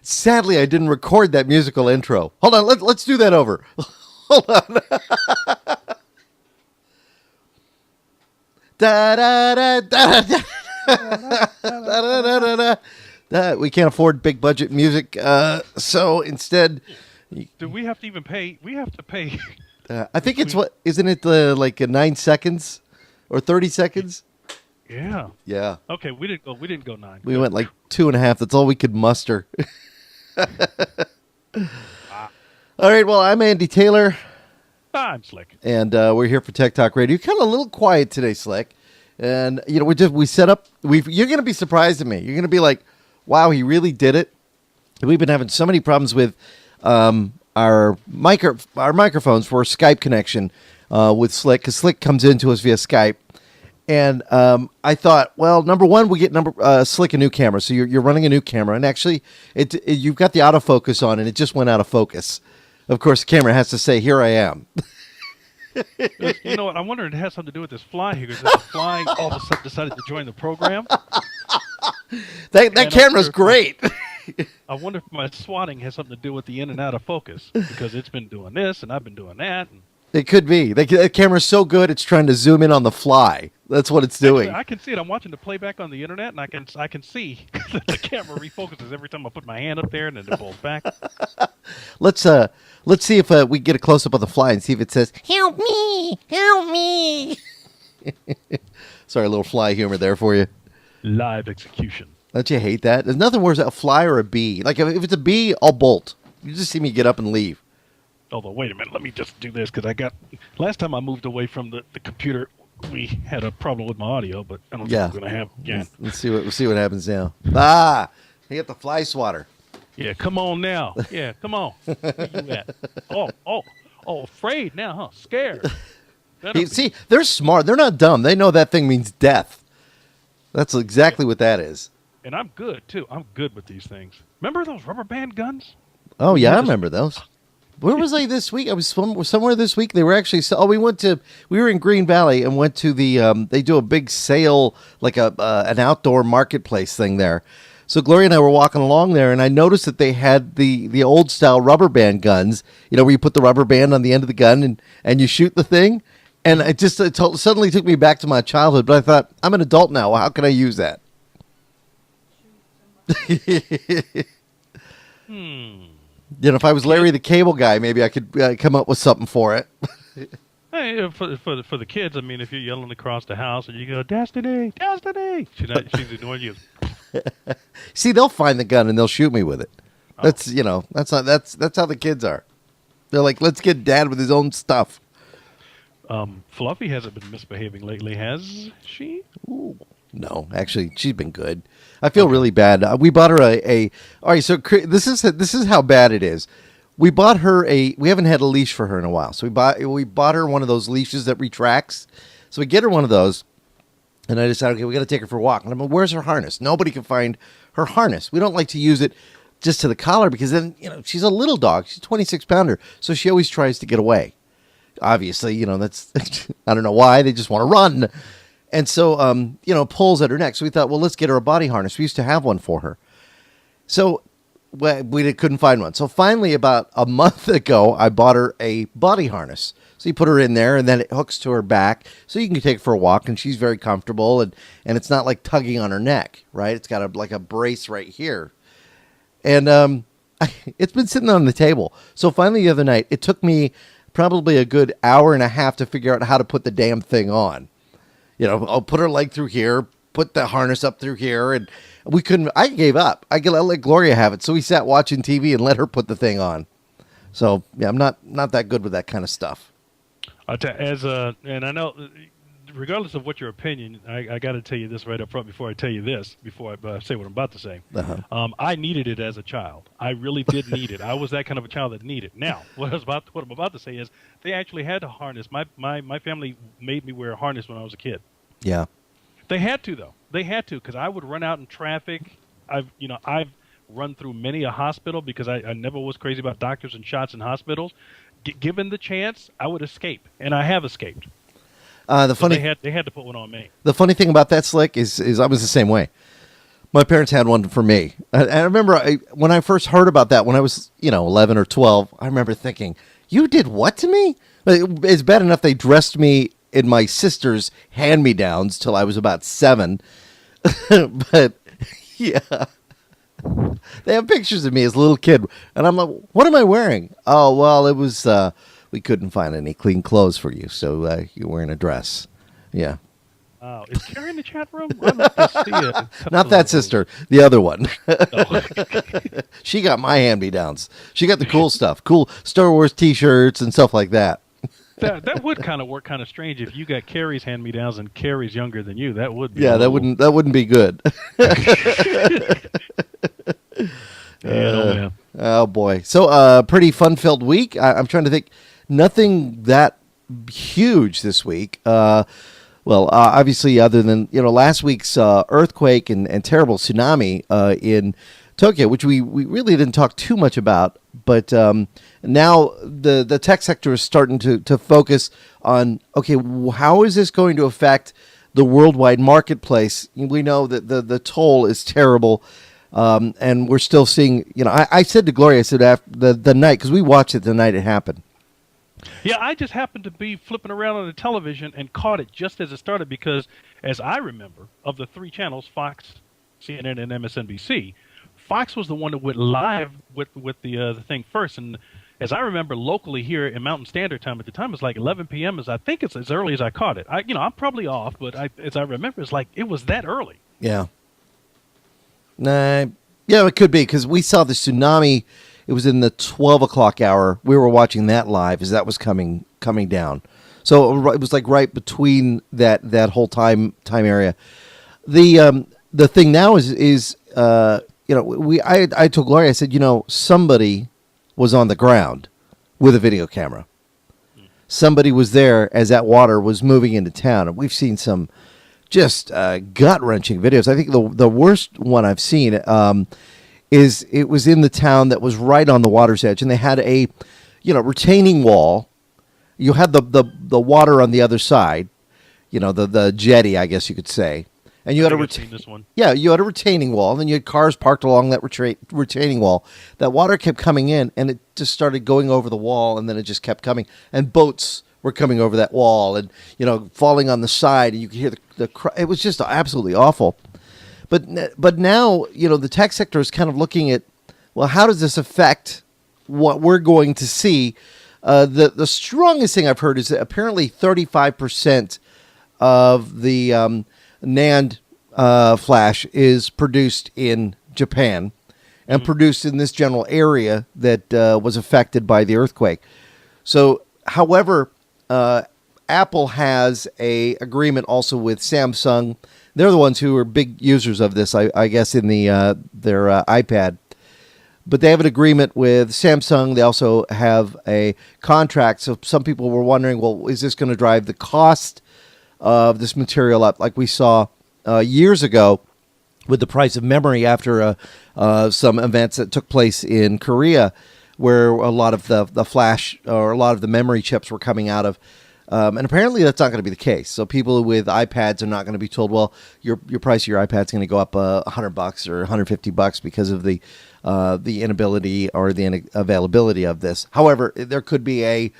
Sadly, I didn't record that musical intro. Hold on, let's do that over. Hold on. Da da da da da da da da. We can't afford big budget music, so instead, do we have to even pay? We have to pay. I think it's what isn't it like 9 seconds or 30 seconds? Yeah. Yeah. Okay, we didn't go 9. We went like 2.5. That's all we could muster. All right. Well, I'm Andy Taylor. I'm Slick, and we're here for Tech Talk Radio. Kind of a little quiet today, Slick. And we set up. You're going to be surprised at me. You're going to be like, "Wow, he really did it." We've been having so many problems with our microphones for Skype connection with Slick, because Slick comes into us via Skype. And I thought, well, number one, we get Slick a new camera. So you're running a new camera, and actually, you've got the autofocus on, and it just went out of focus. Of course, the camera has to say, "Here I am." You know what? I wonder if it has something to do with this fly here, because the fly all of a sudden decided to join the program. That camera's great. I wonder if my swatting has something to do with the in and out of focus, because it's been doing this and I've been doing that. And it could be. The camera's so good, it's trying to zoom in on the fly. That's what it's doing. Actually, I can see it. I'm watching the playback on the internet, and I can see that the camera refocuses every time I put my hand up there, and then it pulls back. Let's see if we get a close up of the fly and see if it says, "Help me, help me." Sorry, a little fly humor there for you. Live execution. Don't you hate that? There's nothing worse than a fly or a bee. Like if it's a bee, I'll bolt. You just see me get up and leave. Although, wait a minute, let me just do this, because last time I moved away from the computer, we had a problem with my audio, but I don't think we're going to have again. Let's see what happens now. Ah, you got the fly swatter. Yeah, come on now. Yeah, come on. Where you at? Oh, afraid now, huh? Scared. See, they're smart. They're not dumb. They know that thing means death. That's exactly what that is. And I'm good, too. I'm good with these things. Remember those rubber band guns? Oh, yeah, I remember those. Where was I this week? I was somewhere this week. They were actually. We were in Green Valley and went to the. They do a big sale, like an outdoor marketplace thing there. So Gloria and I were walking along there, and I noticed that they had the old style rubber band guns. You know, where you put the rubber band on the end of the gun and you shoot the thing. And it just suddenly took me back to my childhood. But I thought, I'm an adult now. How can I use that? You know, if I was Larry the Cable Guy, maybe I could come up with something for it. Hey, for the kids, I mean, if you're yelling across the house and you go, "Destiny, Destiny," she's ignoring you. See, they'll find the gun and they'll shoot me with it. That's that's how the kids are. They're like, "Let's get Dad with his own stuff." Fluffy hasn't been misbehaving lately, has she? Ooh. No, actually, she's been good. I feel really bad. We bought her all right, so this is how bad it is. We bought her we haven't had a leash for her in a while. So we bought her one of those leashes that retracts. So we get her one of those, and I decided, okay, we got to take her for a walk. And I'm like, "Where's her harness?" Nobody can find her harness. We don't like to use it just to the collar, because then, she's a little dog. She's a 26-pounder. So she always tries to get away. Obviously, that's, I don't know why. They just want to run. And so, pulls at her neck. So we thought, well, let's get her a body harness. We used to have one for her. So we couldn't find one. So finally, about a month ago, I bought her a body harness. So you put her in there, and then it hooks to her back. So you can take her for a walk, and she's very comfortable. And it's not like tugging on her neck, right? It's got like a brace right here. And it's been sitting on the table. So finally, the other night, it took me probably a good hour and a half to figure out how to put the damn thing on. I'll put her leg through here, put the harness up through here, and we couldn't. I gave up. I let Gloria have it, so we sat watching TV and let her put the thing on. So yeah, I'm not that good with that kind of stuff. And I know, regardless of what your opinion, I got to tell you this right up front before I tell you this, before I say what I'm about to say. Uh-huh. I needed it as a child. I really did need it. I was that kind of a child that needed it. Now, what I'm about to say is they actually had a harness. My family made me wear a harness when I was a kid. Yeah. They had to, though. They had to, because I would run out in traffic. I've run through many a hospital because I never was crazy about doctors and shots in hospitals. Given the chance, I would escape, and I have escaped. They had to put one on me. The funny thing about that, Slick, is I was the same way. My parents had one for me. I remember when I first heard about that, when I was, 11 or 12, I remember thinking, you did what to me? It's bad enough they dressed me in my sister's hand-me-downs till I was about 7. But, yeah. They have pictures of me as a little kid, and I'm like, what am I wearing? Oh, well, it was, we couldn't find any clean clothes for you, so you're wearing a dress. Yeah. Wow. Is Carrie in the chat room? I'd like to see it. Not that sister, the other one. Oh. She got my hand-me-downs. She got the cool stuff, cool Star Wars T-shirts and stuff like that. That would kind of work kind of strange if you got Carrie's hand-me-downs and Carrie's younger than you. That would be that wouldn't be good. Man. Oh boy! So pretty fun-filled week. I'm trying to think. Nothing that huge this week. Well, obviously, other than last week's earthquake and terrible tsunami in Tokyo, which we really didn't talk too much about. But now the tech sector is starting to focus on, okay, how is this going to affect the worldwide marketplace? We know that the toll is terrible, and we're still seeing. I said to Gloria, I said after the night, because we watched it the night it happened. Yeah, I just happened to be flipping around on the television and caught it just as it started because, as I remember, of the 3 channels, Fox, CNN, and MSNBC, Fox was the one that went live with the thing first. And as I remember locally here in Mountain Standard Time at the time, it was like 11 p.m. I think it's as early as I caught it. I'm probably off, but as I remember, it's like it was that early. Yeah. Yeah, it could be because we saw the tsunami. It was in the 12 o'clock hour. We were watching that live as that was coming down. So it was like right between that whole time area. The thing now is I told Gloria, I said, somebody was on the ground with a video camera. Somebody was there as that water was moving into town. And we've seen some just gut-wrenching videos. I think the worst one I've seen is it was in the town that was right on the water's edge, and they had a retaining wall. You had the water on the other side, the jetty, I guess you could say. And you had you had a retaining wall, and then you had cars parked along that retaining wall. That water kept coming in, and it just started going over the wall, and then it just kept coming. And boats were coming over that wall, and falling on the side, and you could hear the it was just absolutely awful. But now the tech sector is kind of looking at, well, how does this affect what we're going to see? The strongest thing I've heard is that apparently 35% of the NAND flash is produced in Japan and produced in this general area that was affected by the earthquake. So, however, Apple has a agreement also with Samsung. They're the ones who are big users of this, I guess, in their iPad. But they have an agreement with Samsung. They also have a contract. So some people were wondering, well, is this going to drive the cost of this material up, like we saw years ago with the price of memory after some events that took place in Korea, where a lot of the flash or a lot of the memory chips were coming out of. And apparently that's not going to be the case. So people with iPads are not going to be told, well, your price of your iPad is going to go up $100 or $150 because of the inability or the availability of this. However, there could be a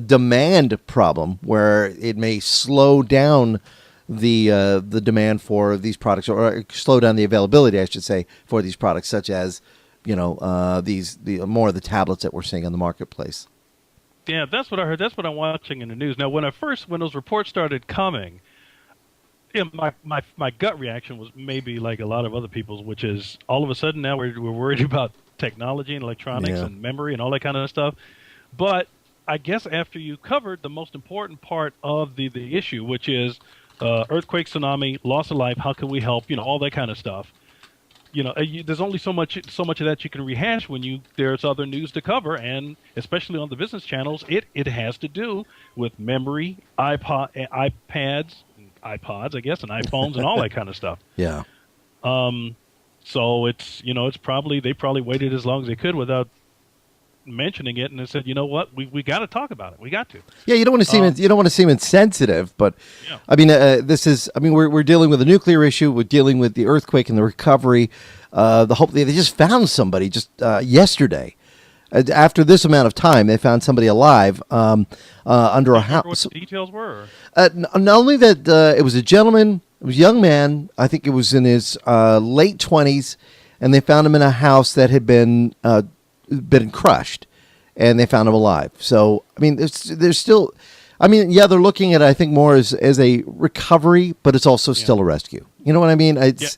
demand problem where it may slow down the demand for these products, or slow down the availability, I should say, for these products, such as the more of the tablets that we're seeing on the marketplace. Yeah, that's what I heard. That's what I'm watching in the news. Now, when those reports started coming, my gut reaction was maybe like a lot of other people's, which is all of a sudden now we're worried about technology and electronics and memory and all that kind of stuff. But I guess after you covered the most important part of the issue, which is earthquake, tsunami, loss of life, how can we help, all that kind of stuff. There's only so much of that you can rehash when there's other news to cover, and especially on the business channels, it has to do with memory, iPads, iPods, I guess, and iPhones and all that kind of stuff. Yeah. So it's it's probably they waited as long as they could without mentioning it, and they said, you know what, we got to talk about it. We got to. Yeah, you don't want to seem insensitive, but Yeah. I mean, we're dealing with a nuclear issue. We're dealing with the earthquake and the recovery. They just found somebody just yesterday. After this amount of time, they found somebody alive under a house. What the details were? Not only that, it was a gentleman, it was a young man. I think it was in his late 20s, and they found him in a house that had been crushed, and they found him alive. So, I mean, there's still, I mean, yeah, they're looking at it, I think, more as a recovery, but it's also still a rescue. You know what I mean? It's.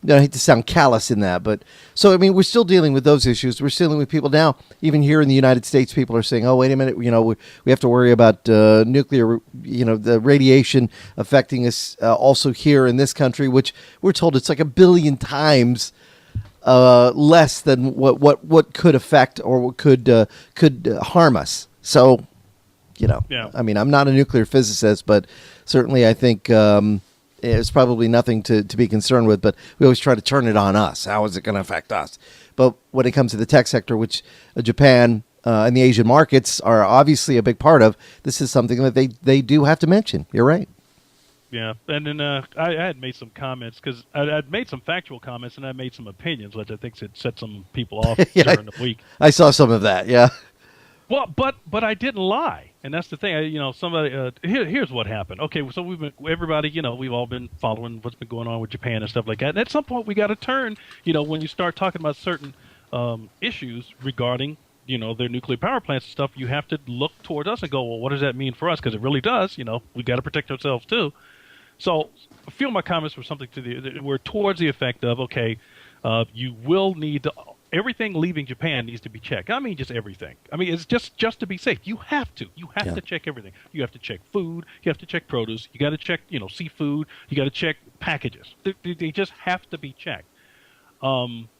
I hate to sound callous in that, but so, I mean, we're still dealing with those issues. We're still dealing with people now, even here in the United States, people are saying, oh, wait a minute, we have to worry about nuclear, the radiation affecting us also here in this country, which we're told it's like 1 billion times less than what could affect or what could harm us. So, I mean, I'm not a nuclear physicist, but certainly I think it's probably nothing to be concerned with, but we always try to turn it on us. How is it going to affect us? But when it comes to the tech sector, which Japan and the Asian markets are obviously a big part of, this is something that they do have to mention. You're right. Yeah, and then I had made some comments because I'd made some factual comments and I made some opinions, which I think set some people off during the week. I saw some of that, yeah. Well, but I didn't lie, and that's the thing. Somebody here's what happened. Okay, so we've all been following what's been going on with Japan and stuff like that. And at some point, we got to turn. when you start talking about certain issues regarding their nuclear power plants and stuff, you have to look toward us and go, well, what does that mean for us? Because it really does. We got to protect ourselves too. So a few of my comments were something were towards the effect of, okay, you will need to. Everything leaving Japan needs to be checked. I mean, just everything. I mean, it's just to be safe. You have to. You have to check everything. You have to check food. You have to check produce. You got to check, seafood. You got to check packages. They just have to be checked,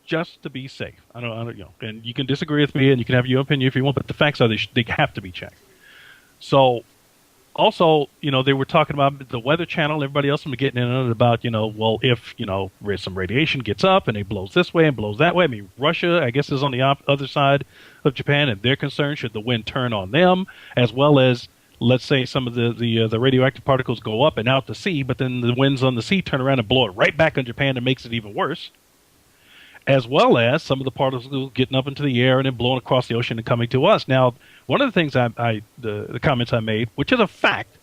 just to be safe. I don't. And you can disagree with me, and you can have your opinion if you want, but the facts are they have to be checked. So. Also, they were talking about the Weather Channel. Everybody else was getting in on it about, well, if, some radiation gets up and it blows this way and blows that way. I mean, Russia, I guess, is on the other side of Japan, and they're concerned should the wind turn on them, as well as, let's say, some of the radioactive particles go up and out to sea, but then the winds on the sea turn around and blow it right back on Japan and makes it even worse. As well as some of the particles getting up into the air and then blowing across the ocean and coming to us. Now, one of the things the comments I made, which is a fact,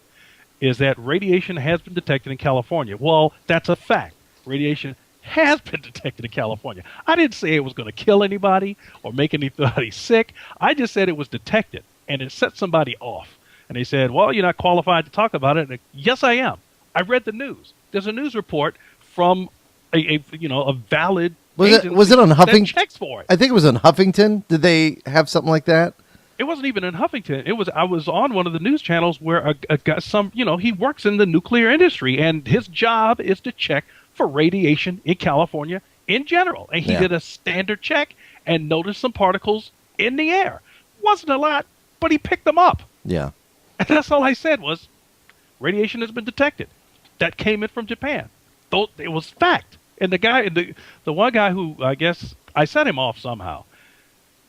is that radiation has been detected in California. Well, that's a fact. Radiation has been detected in California. I didn't say it was going to kill anybody or make anybody sick. I just said it was detected, and it set somebody off. And they said, well, you're not qualified to talk about it. And yes, I am. I read the news. There's a news report from a valid Was it on Huffington? Checks for it. I think it was on Huffington. Did they have something like that? It wasn't even in Huffington. I was on one of the news channels where a guy, he works in the nuclear industry, and his job is to check for radiation in California in general. And he did a standard check and noticed some particles in the air. Wasn't a lot, but he picked them up. Yeah. And that's all I said was, radiation has been detected. That came in from Japan. Though it was fact. And the one guy who, I guess, I set him off somehow.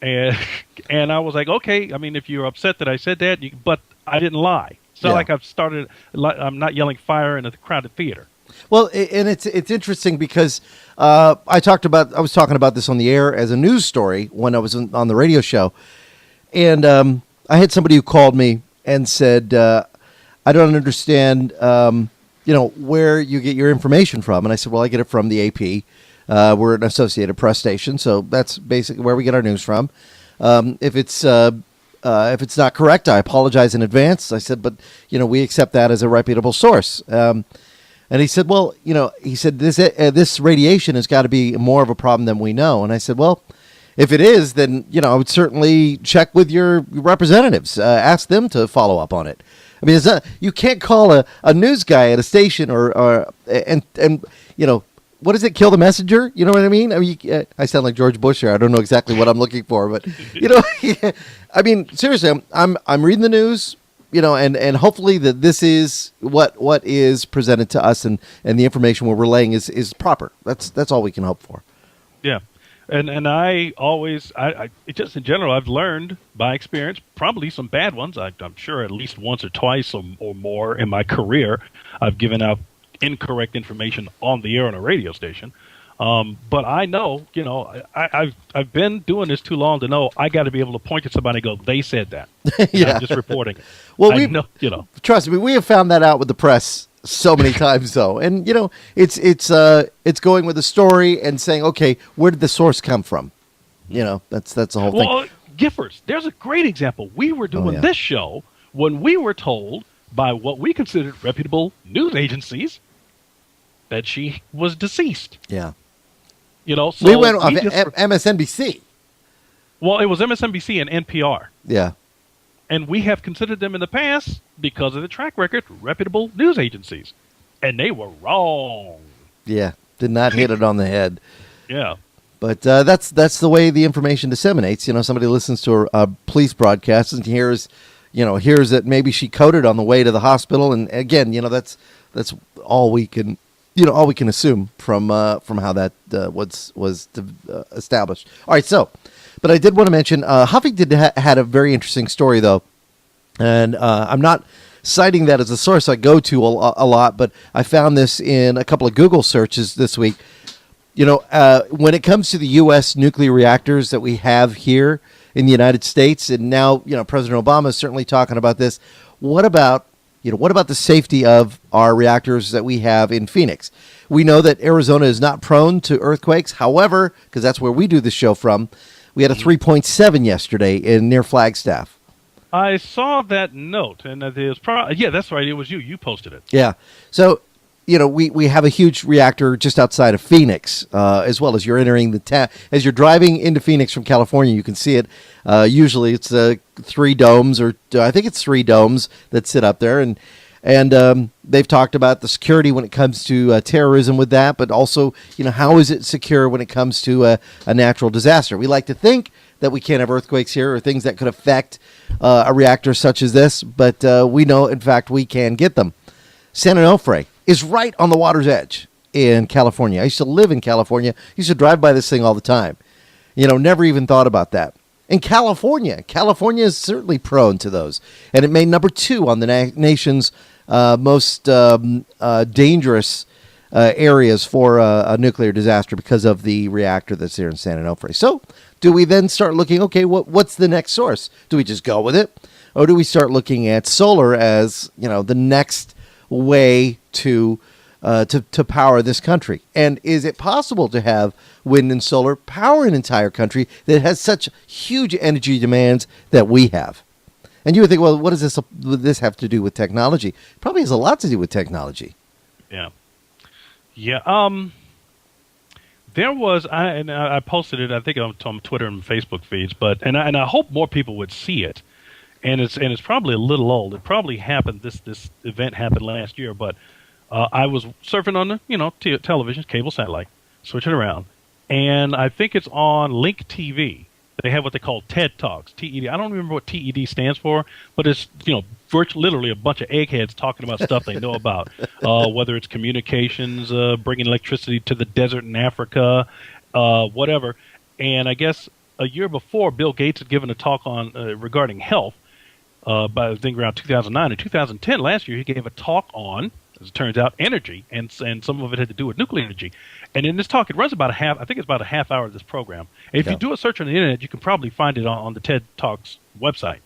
And I was like, okay, I mean, if you're upset that I said that, but I didn't lie. It's not like I'm not yelling fire in a crowded theater. Well, and it's interesting because I was talking about this on the air as a news story when I was on the radio show. And I had somebody who called me and said, I don't understand, where you get your information from. And I said, well, I get it from the AP. We're an Associated Press station, so that's basically where we get our news from. If it's not correct, I apologize in advance. I said, but we accept that as a reputable source. And he said, well, this radiation has got to be more of a problem than we know. And I said, well, if it is, then I would certainly check with your representatives, ask them to follow up on it. I mean, you can't call a news guy at a station and what does it, kill the messenger? You know what I mean? I mean, I sound like George Bush here. I don't know exactly what I'm looking for, but I mean, seriously, I'm reading the news, and hopefully that this is what is presented to us, and the information we're relaying is proper. That's all we can hope for. Yeah, And I always, it just in general, I've learned by experience, probably some bad ones. I'm sure at least once or twice or more in my career, I've given out incorrect information on the air on a radio station. But I know, I've been doing this too long to know I got to be able to point to somebody and go, they said that. Yeah. I'm just reporting it. Well, I know. Trust me, we have found that out with the press so many times, though. And it's going with the story and saying, okay, where did the source come from? That's the whole thing. Well, Giffords, there's a great example. We were doing this show when we were told by what we considered reputable news agencies that she was deceased. Yeah. So we went off MSNBC. Well, it was MSNBC and NPR. Yeah. And we have considered them in the past, because of the track record, reputable news agencies. And they were wrong. Yeah. Did not hit it on the head. Yeah. But that's the way the information disseminates. Somebody listens to a police broadcast and hears that maybe she coded on the way to the hospital. And again, that's all we can, all we can assume from how that was established. All right. So, but I did want to mention, Huffington had a very interesting story though. And I'm not citing that as a source I go to a lot, but I found this in a couple of Google searches this week. When it comes to the U.S. nuclear reactors that we have here in the United States, and now, President Obama is certainly talking about this. What about the safety of our reactors that we have in Phoenix? We know that Arizona is not prone to earthquakes. However, because that's where we do the show from, we had a 3.7 yesterday near Flagstaff. I saw that note, and it was that's right. It was you. You posted it. Yeah. So, we have a huge reactor just outside of Phoenix, as well as you're entering the town. As you're driving into Phoenix from California, you can see it. Usually it's 3 domes, or I think it's 3 domes that sit up there. And they've talked about the security when it comes to terrorism with that, but also, how is it secure when it comes to a natural disaster? We like to think that we can't have earthquakes here or things that could affect a reactor such as this, but we know, in fact, we can get them. San Onofre is right on the water's edge in California. I used to live in California. I used to drive by this thing all the time. Never even thought about that. In California is certainly prone to those. And it made number 2 on the nation's most dangerous areas for a nuclear disaster because of the reactor that's there in San Onofre. So do we then start looking, okay, what's the next source? Do we just go with it? Or do we start looking at solar as, the next way to power this country? And is it possible to have wind and solar power an entire country that has such huge energy demands that we have? And you would think, well, what does this have to do with technology? It probably has a lot to do with technology. Yeah. There was I posted it, I think, on Twitter and Facebook feeds, and I hope more people would see it. And it's probably a little old. It probably happened. This event happened last year, but I was surfing on the television, cable, satellite, switching around, and I think it's on Link TV. They have what they call TED Talks, TED. I don't remember what TED stands for, but it's literally a bunch of eggheads talking about stuff they know about, whether it's communications, bringing electricity to the desert in Africa, whatever. And I guess a year before, Bill Gates had given a talk on regarding health. I think around 2009 and 2010, last year, he gave a talk on, as it turns out, energy, and some of it had to do with nuclear energy. And in this talk, it runs about I think it's about a half hour of this program. And if you do a search on the internet, you can probably find it on the TED Talks website.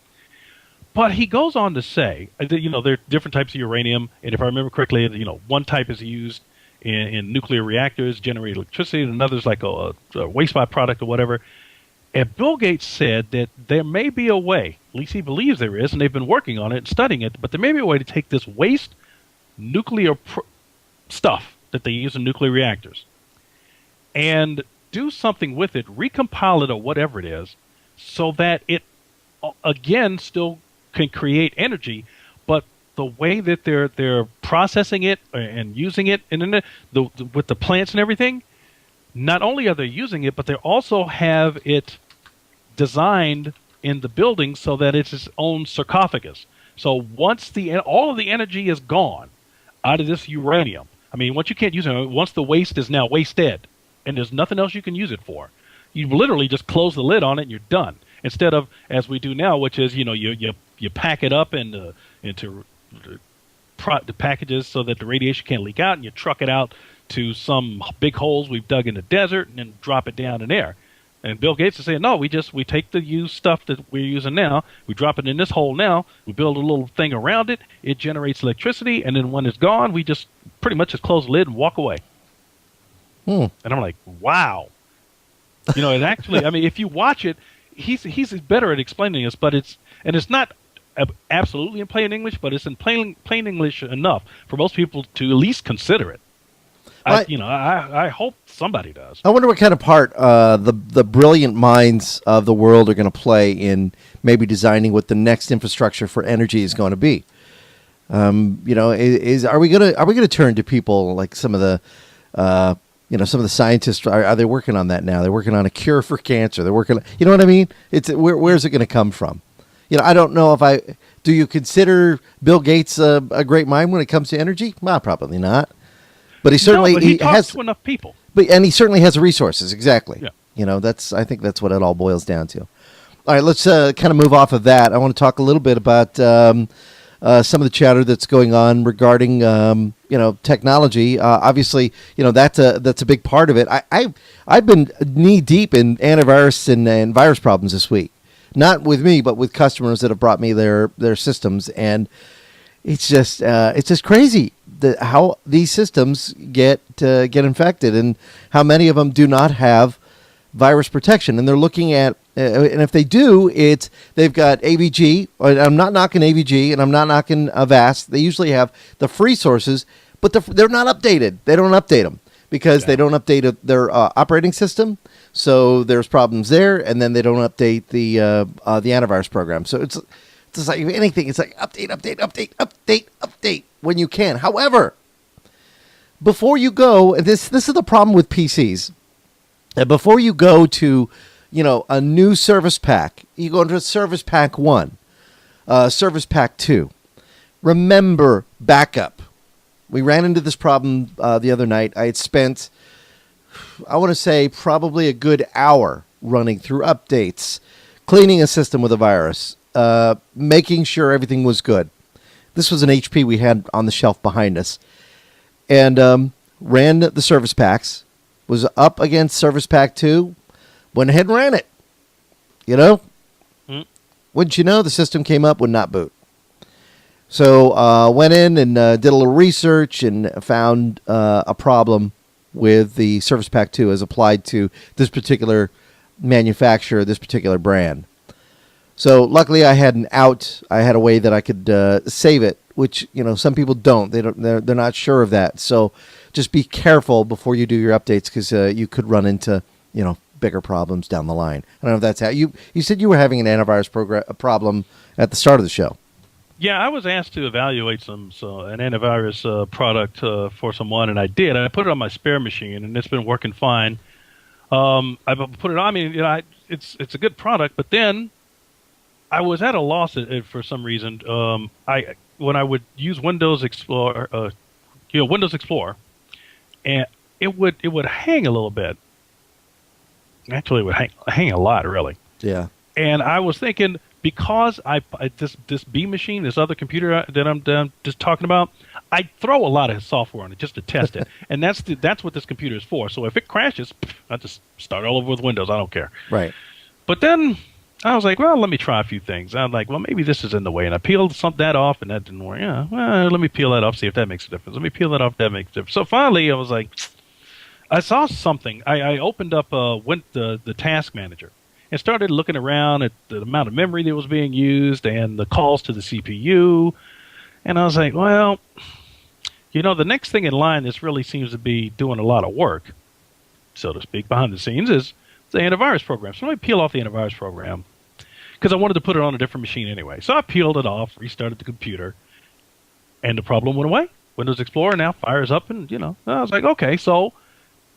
But he goes on to say that, there are different types of uranium, and if I remember correctly, one type is used in nuclear reactors, generate electricity, and another's like a waste byproduct or whatever. And Bill Gates said that there may be a way, at least he believes there is, and they've been working on it and studying it, but there may be a way to take this waste nuclear stuff that they use in nuclear reactors and do something with it, recompile it or whatever it is, so that it, again, still can create energy, but the way that they're processing it and using it and with the plants and everything, not only are they using it, but they also have it designed in the building so that it's its own sarcophagus. So once all of the energy is gone out of this uranium, once you can't use it, once the waste is now wasted and there's nothing else you can use it for, You literally just close the lid on it and you're done. Instead of, as we do now, which is, you pack it up into the packages so that the radiation can't leak out, and you truck it out to some big holes we've dug in the desert and then drop it down in there. And Bill Gates is saying, no, we take the used stuff that we're using now, we drop it in this hole now, we build a little thing around it, it generates electricity, and then when it's gone, we just pretty much just close the lid and walk away. And I'm like, wow. It actually, I mean, if you watch it, he's better at explaining this, but it's not absolutely in plain English, but it's in plain English enough for most people to at least consider it. I hope somebody does. I wonder what kind of part the brilliant minds of the world are going to play in maybe designing what the next infrastructure for energy is going to be. Are we going to turn to people like some of the some of the scientists? Are they working on that now? They're working on a cure for cancer. They're working. You know what I mean? It's where's it going to come from? I don't know do you consider Bill Gates a great mind when it comes to energy? Well, probably not. But he certainly he talks to enough people. And he certainly has the resources. Exactly. Yeah. I think that's what it all boils down to. All right, let's kind of move off of that. I want to talk a little bit about some of the chatter that's going on regarding technology. Obviously, that's a big part of it. I've been knee deep in antivirus and virus problems this week. Not with me, but with customers that have brought me their systems, and it's just crazy how these systems get infected, and how many of them do not have virus protection. And they're looking at, and if they do, they've got AVG. I'm not knocking AVG, and I'm not knocking Avast. They usually have the free sources, but they're not updated. They don't update them because they don't update their operating system. So there's problems there, and then they don't update the antivirus program. So it's like anything. It's like update when you can. However, before you go, and this is the problem with PCs. Before you go to, a new service pack, you go into Service Pack 1, Service Pack 2. Remember backup. We ran into this problem the other night. I had spent, I want to say, probably a good hour running through updates, cleaning a system with a virus, making sure everything was good. This was an HP we had on the shelf behind us. And ran the service packs, was up against Service Pack 2, went ahead and ran it. Wouldn't you know, the system came up, would not boot. So went in and did a little research and found a problem with the Service Pack 2 as applied to this particular manufacturer, this particular brand. So luckily I had an out. I had a way that I could save it, which, some people don't. They're not sure of that. So just be careful before you do your updates, because you could run into, bigger problems down the line. I don't know if that's how you said you were having an antivirus problem at the start of the show. Yeah, I was asked to evaluate an antivirus product for someone, and I did. I put it on my spare machine, and it's been working fine. I put it on. I mean, it's a good product, but then I was at a loss for some reason. When I would use Windows Explorer, and it would hang a little bit. Actually, it would hang a lot, really. Yeah. And I was thinking, because this B machine, this other computer that I'm just talking about, I throw a lot of software on it just to test it, and that's what this computer is for. So if it crashes, I just start all over with Windows. I don't care. Right. But then I was like, well, let me try a few things. I'm like, well, maybe this is in the way, and I peeled that off, and that didn't work. Yeah, well, let me peel that off, see if that makes a difference. Let me peel that off, that makes a difference. So finally, I was like, I saw something. I opened up the task manager and started looking around at the amount of memory that was being used and the calls to the CPU. And I was like, well, the next thing in line, this really seems to be doing a lot of work, so to speak, behind the scenes, is the antivirus program. So let me peel off the antivirus program, because I wanted to put it on a different machine anyway. So I peeled it off, restarted the computer, and the problem went away. Windows Explorer now fires up, and I was like, okay. So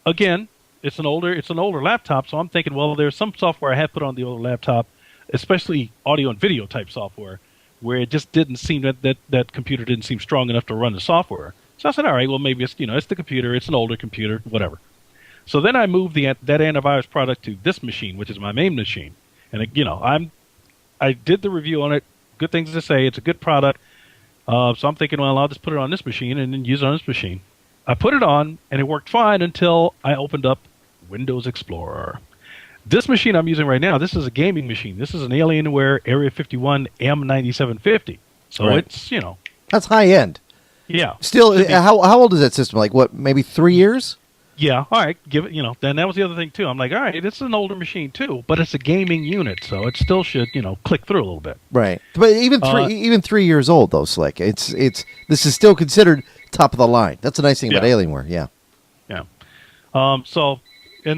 again, it's an older laptop, so I'm thinking, well, there's some software I had put on the older laptop, especially audio and video type software, where it just didn't seem that computer didn't seem strong enough to run the software. So I said, all right, well, maybe it's it's the computer, it's an older computer, whatever. So then I moved that antivirus product to this machine, which is my main machine. And I did the review on it. Good things to say. It's a good product. So I'm thinking, well, I'll just put it on this machine and then use it on this machine. I put it on, and it worked fine until I opened up Windows Explorer. This machine I'm using right now, this is a gaming machine. This is an Alienware Area 51 M9750. So right. It's, That's high end. Yeah. Still, how old is that system? Like, what, maybe 3 years? Yeah, all right, give it, then that was the other thing, too. I'm like, all right, it's an older machine, too, but it's a gaming unit, so it still should, click through a little bit. Right. But even 3 years old, though, Slick, this is still considered top of the line. That's a nice thing about Alienware, yeah. Yeah. And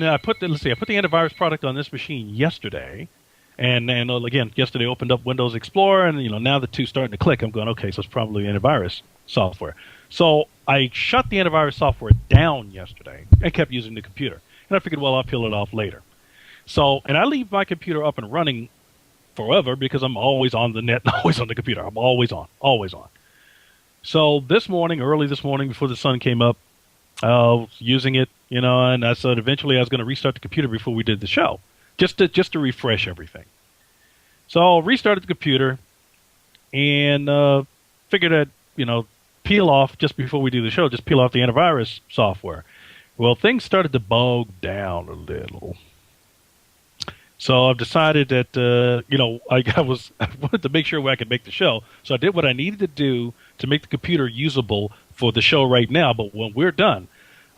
then I put the antivirus product on this machine yesterday, and again, yesterday opened up Windows Explorer, and, now the two starting to click. I'm going, okay, so it's probably antivirus software. So I shut the antivirus software down yesterday and kept using the computer. And I figured, well, I'll peel it off later. So, and I leave my computer up and running forever because I'm always on the net, always on the computer. I'm always on. So early this morning before the sun came up, I was using it, and I said eventually I was going to restart the computer before we did the show, just to refresh everything. So I restarted the computer and figured I'd, peel off just before we do the show, just peel off the antivirus software. Well, things started to bog down a little. So I've decided that, I wanted to make sure I could make the show. So I did what I needed to do to make the computer usable for the show right now. But when we're done,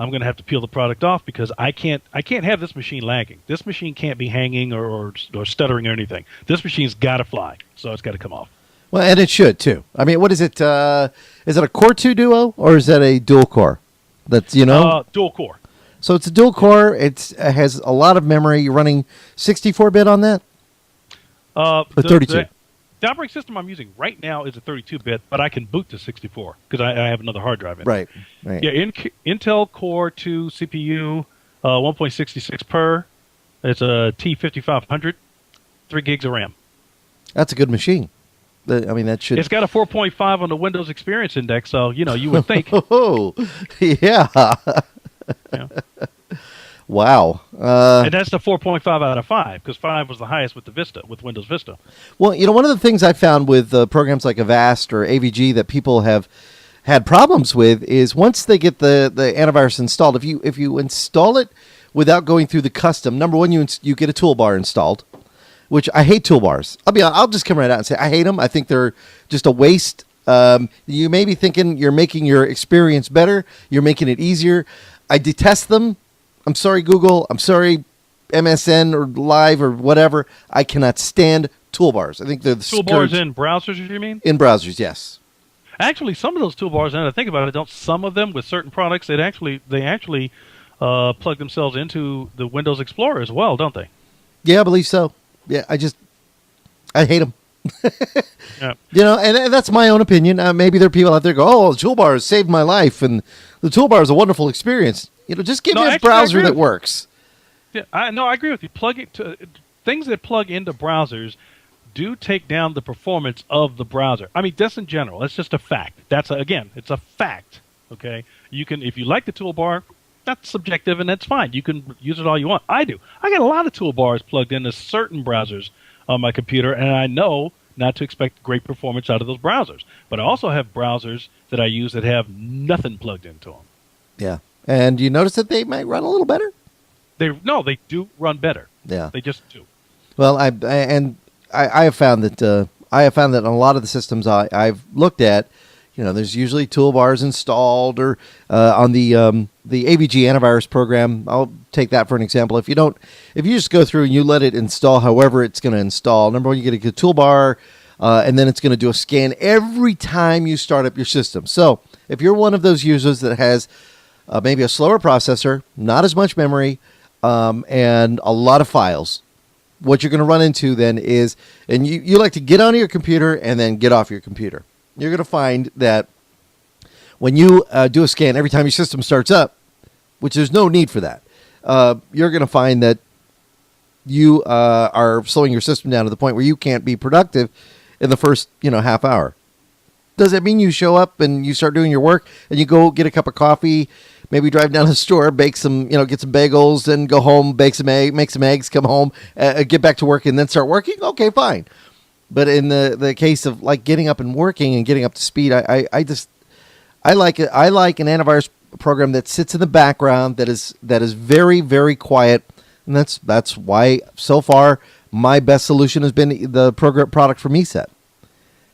I'm going to have to peel the product off because I can't have this machine lagging. This machine can't be hanging or stuttering or anything. This machine's got to fly. So it's got to come off. Well, and it should, too. I mean, what is it? Is it a Core 2 Duo or is that a dual core? That's, dual core. So it's a dual core. It has a lot of memory. You're running 64-bit on that? Or 32? The operating system I'm using right now is a 32-bit, but I can boot to 64 because I have another hard drive in it. Right. Yeah, Intel Core 2 CPU, 1.66 per. It's a T5500, 3 gigs of RAM. That's a good machine. That should. It's got a 4.5 on the Windows Experience Index, so you would think. Oh, yeah. Yeah. Wow. And that's the 4.5 out of 5 because 5 was the highest with Windows Vista. Well, one of the things I found with programs like Avast or AVG that people have had problems with is once they get the antivirus installed, if you install it without going through the custom, number one, you get a toolbar installed. Which I hate toolbars. I'll just come right out and say I hate them. I think they're just a waste. You may be thinking you're making your experience better. You're making it easier. I detest them. I'm sorry, Google. I'm sorry, MSN or Live or whatever. I cannot stand toolbars. I think they're the toolbars in browsers. You mean in browsers? Yes. Actually, some of those toolbars, now that I think about it, don't some of them with certain products they actually plug themselves into the Windows Explorer as well, don't they? Yeah, I believe so. Yeah, I hate them. Yeah. And that's my own opinion. Maybe there are people out there go, oh, the toolbars saved my life, and the toolbar is a wonderful experience. Just give me a browser that works. Yeah, I agree with you. Things that plug into browsers do take down the performance of the browser. I mean, that's in general. That's just a fact. It's a fact. Okay, if you like the toolbar. That's subjective, and that's fine. You can use it all you want. I do. I got a lot of toolbars plugged into certain browsers on my computer, and I know not to expect great performance out of those browsers. But I also have browsers that I use that have nothing plugged into them. Yeah. And you notice that they might run a little better? They do run better. Yeah. They just do. Well, I have found that on a lot of the systems I've looked at, there's usually toolbars installed or on the AVG antivirus program. I'll take that for an example. If you just go through and you let it install however it's going to install, number one, you get a good toolbar, and then it's going to do a scan every time you start up your system. So if you're one of those users that has maybe a slower processor, not as much memory, and a lot of files, what you're going to run into then is, and you like to get onto your computer and then get off your computer. You're going to find that when you do a scan every time your system starts up, which there's no need for that, you're going to find that you are slowing your system down to the point where you can't be productive in the first half hour. Does that mean you show up and you start doing your work and you go get a cup of coffee, maybe drive down to the store, bake some, get some bagels, then go home, make some eggs, come home, get back to work, and then start working. Okay, fine. But in the case of like getting up and working and getting up to speed, I like it. I like an antivirus program that sits in the background, that is very, very quiet, and that's why so far my best solution has been the product from ESET.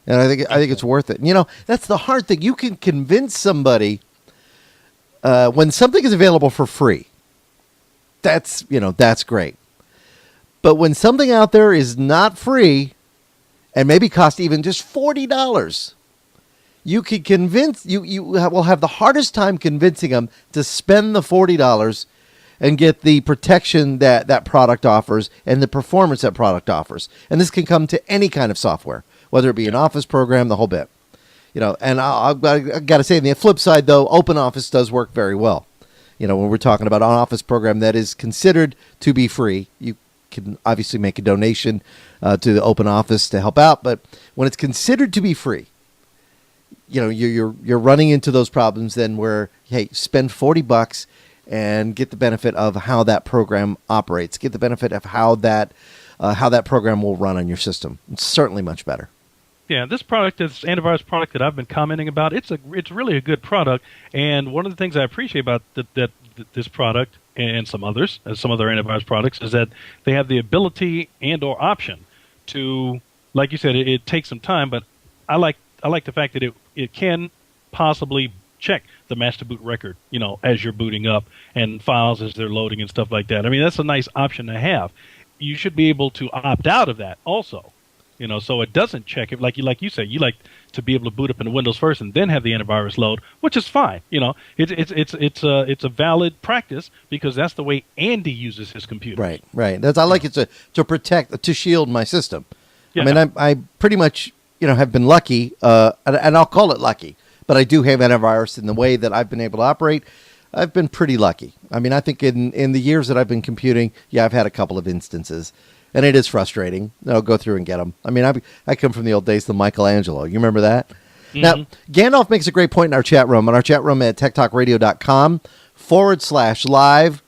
And I think it's worth it. That's the hard thing. You can convince somebody when something is available for free. That's great. But when something out there is not free and maybe cost even just $40, you can convince you will have the hardest time convincing them to spend the $40 and get the protection that product offers and the performance that product offers. And this can come to any kind of software, whether it be an Office program, the whole bit. And I got to say, on the flip side, though, OpenOffice does work very well. When we're talking about an Office program that is considered to be free, you can obviously make a donation to the OpenOffice to help out. But when it's considered to be free, you're running into those problems then where, hey, spend $40 and get the benefit of how that program operates, get the benefit of how that program will run on your system. It's certainly much better. Yeah, this antivirus product that I've been commenting about, it's really a good product. And one of the things I appreciate about this product and some other antivirus products is that they have the ability and or option to, like you said, it takes some time, but I like the fact that it can possibly check the master boot record, as you're booting up, and files as they're loading and stuff like that. I mean, that's a nice option to have. You should be able to opt out of that also, so it doesn't check it. Like you said, you like to be able to boot up into Windows first and then have the antivirus load, which is fine. It's a valid practice because that's the way Andy uses his computer. Right. I like it to protect, to shield my system. Yeah. I mean, I pretty much have been lucky, and I'll call it lucky, but I do have antivirus in the way that I've been able to operate. I've been pretty lucky. I mean, I think in the years that I've been computing, I've had a couple of instances, and it is frustrating. I'll go through and get them. I mean, I come from the old days, the Michelangelo. You remember that? Mm-hmm. Now, Gandalf makes a great point in our chat room. On our chat room at TechtalkRadio.com/live.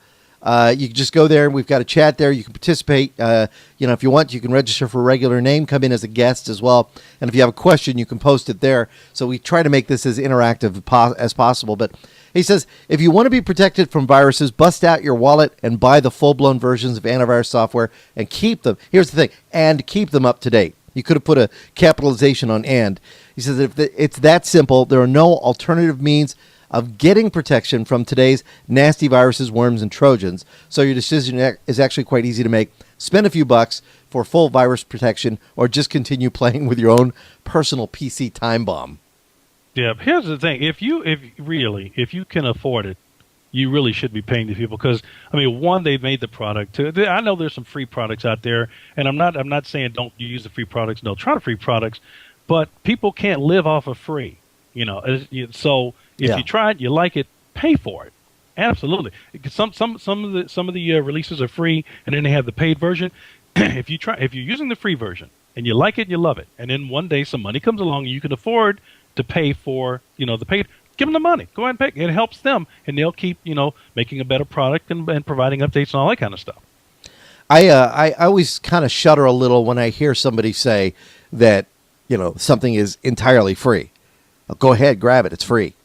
You can just go there, and we've got a chat there. You can participate. If you want, you can register for a regular name, come in as a guest as well. And if you have a question, you can post it there. So we try to make this as interactive as possible. But he says, if you want to be protected from viruses, bust out your wallet and buy the full-blown versions of antivirus software and keep them. Here's the thing, and keep them up to date. You could have put a capitalization on and. He says, if it's that simple, there are no alternative means of getting protection from today's nasty viruses, worms, and Trojans. So your decision is actually quite easy to make. Spend a few bucks for full virus protection, or just continue playing with your own personal PC time bomb. Yeah, here's the thing. If you can afford it, you really should be paying these people because, I mean, one, they've made the product. I know there's some free products out there, and I'm not saying don't use the free products. No, try the free products, but people can't live off of free. So if you try it, you like it, pay for it. Absolutely. Some of the releases are free, and then they have the paid version. If you're using the free version and you like it, you love it, and then one day some money comes along and you can afford to pay for the paid, give them the money. Go ahead and pay. It helps them, and they'll keep making a better product and providing updates and all that kind of stuff. I always kind of shudder a little when I hear somebody say that something is entirely free. Go ahead, grab it. It's free.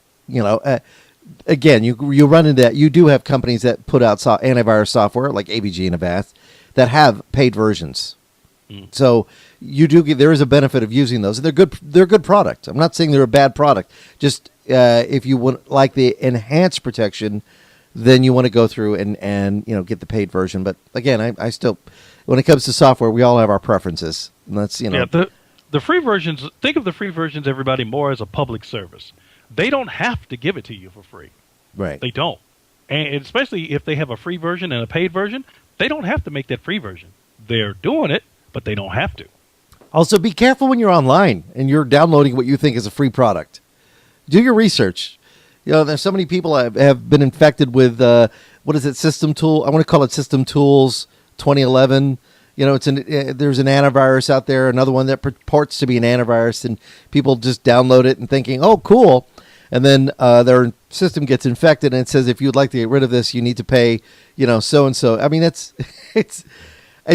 Again, you run into that. You do have companies that put out antivirus software like AVG and Avast that have paid versions. So there is a benefit of using those. They're good. They're a good product. I'm not saying they're a bad product. Just if you want like the enhanced protection, then you want to go through and get the paid version. But again, I still, when it comes to software, we all have our preferences. And that's the free versions. Think of the free versions, everybody, more as a public service. They don't have to give it to you for free. Right. They don't. And especially if they have a free version and a paid version, they don't have to make that free version. They're doing it, but they don't have to. Also, be careful when you're online and you're downloading what you think is a free product. Do your research. There's so many people have been infected with, System Tool. I want to call it System Tools 2011. There's an antivirus out there, another one that purports to be an antivirus, and people just download it and thinking, oh, cool. and then their system gets infected, and it says if you'd like to get rid of this, you need to pay, so and so. I mean, it's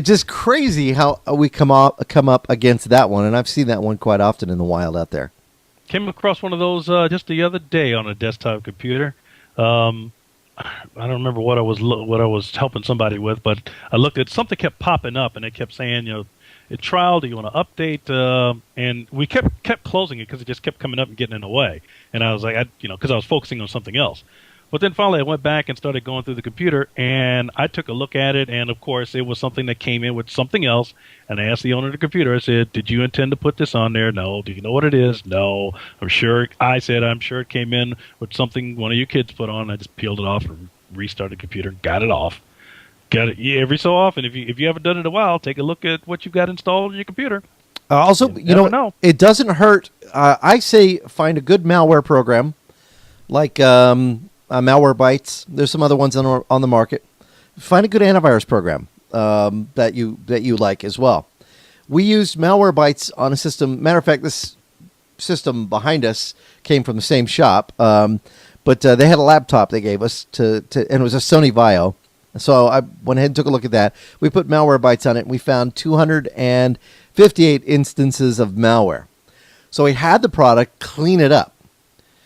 just crazy how we come up against that one, and I've seen that one quite often in the wild out there. Came across one of those just the other day on a desktop computer. I don't remember what I was helping somebody with, but I looked at something kept popping up, and it kept saying, it trial. Do you want to update? And we kept closing it because it just kept coming up and getting in the way. And I was like, because I was focusing on something else. But then finally, I went back and started going through the computer, and I took a look at it, and of course, it was something that came in with something else. And I asked the owner of the computer, I said, "Did you intend to put this on there?" "No." "Do you know what it is?" "No." I'm sure it came in with something one of you kids put on. I just peeled it off and restarted the computer, got it off. Got it every so often. If you haven't done it in a while, take a look at what you've got installed on your computer. Also, know, it doesn't hurt. I say find a good malware program, like Malware Bytes. There's some other ones on the market. Find a good antivirus program that you like as well. We used Malware Bytes on a system. Matter of fact, this system behind us came from the same shop, but they had a laptop they gave us and it was a Sony Vaio. So I went ahead and took a look at that. We put Malware Bytes on it, and we found 258 instances of malware. So we had the product clean it up.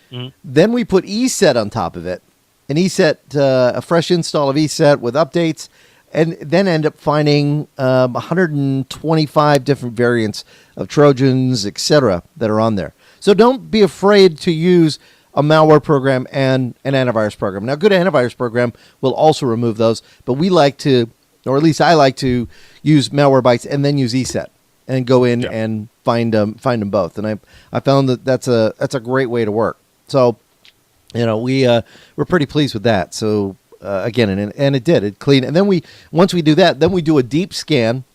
Mm-hmm. Then we put ESET on top of it, a fresh install of ESET with updates, and then end up finding 125 different variants of Trojans, etc., that are on there. So don't be afraid to use a malware program and an antivirus program. Now, a good antivirus program will also remove those, but we like to, or at least I like to, use Malware Bytes and then use ESET and go in and find them both. And I found that that's a great way to work. So, we're pretty pleased with that. So again, and it cleaned. And then once we do that, then we do a deep scan.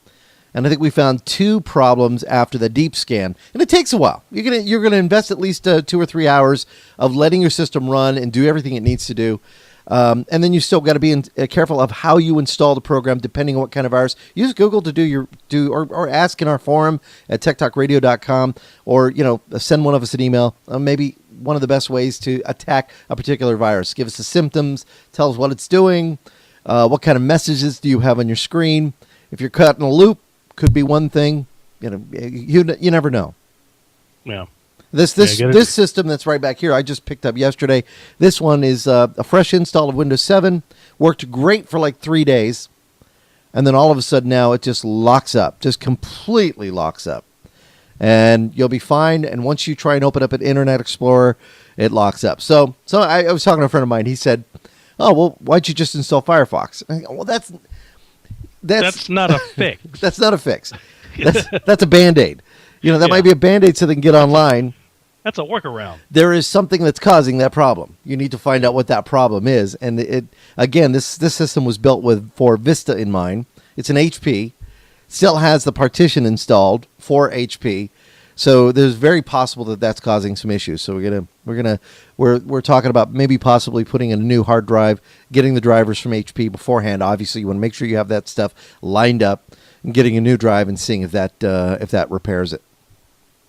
And I think we found 2 problems after the deep scan, and it takes a while. You're gonna invest at least 2 or 3 hours of letting your system run and do everything it needs to do, and then you still got to be careful of how you install the program, depending on what kind of virus. Use Google to or ask in our forum at TechtalkRadio.com, or send one of us an email. Maybe one of the best ways to attack a particular virus. Give us the symptoms, tell us what it's doing, what kind of messages do you have on your screen. If you're caught in a loop, could be one thing. You never know. Yeah. This system that's right back here, I just picked up yesterday. This one is a fresh install of Windows 7. Worked great for like 3 days, and then all of a sudden now it just locks up, just completely locks up, and you'll be fine. And once you try and open up an Internet Explorer, it locks up. So I was talking to a friend of mine. He said, "Oh, well, why'd you just install Firefox?" I go, well, that's not a fix. That's not a fix. That's a Band-Aid. That might be a Band-Aid so they can get online. That's a workaround. There is something that's causing that problem. You need to find out what that problem is. And this system was built for Vista in mind. It's an HP. Still has the partition installed for HP. So there's very possible that that's causing some issues. So we're talking about maybe possibly putting in a new hard drive, getting the drivers from HP beforehand. Obviously, you want to make sure you have that stuff lined up, and getting a new drive and seeing if that repairs it.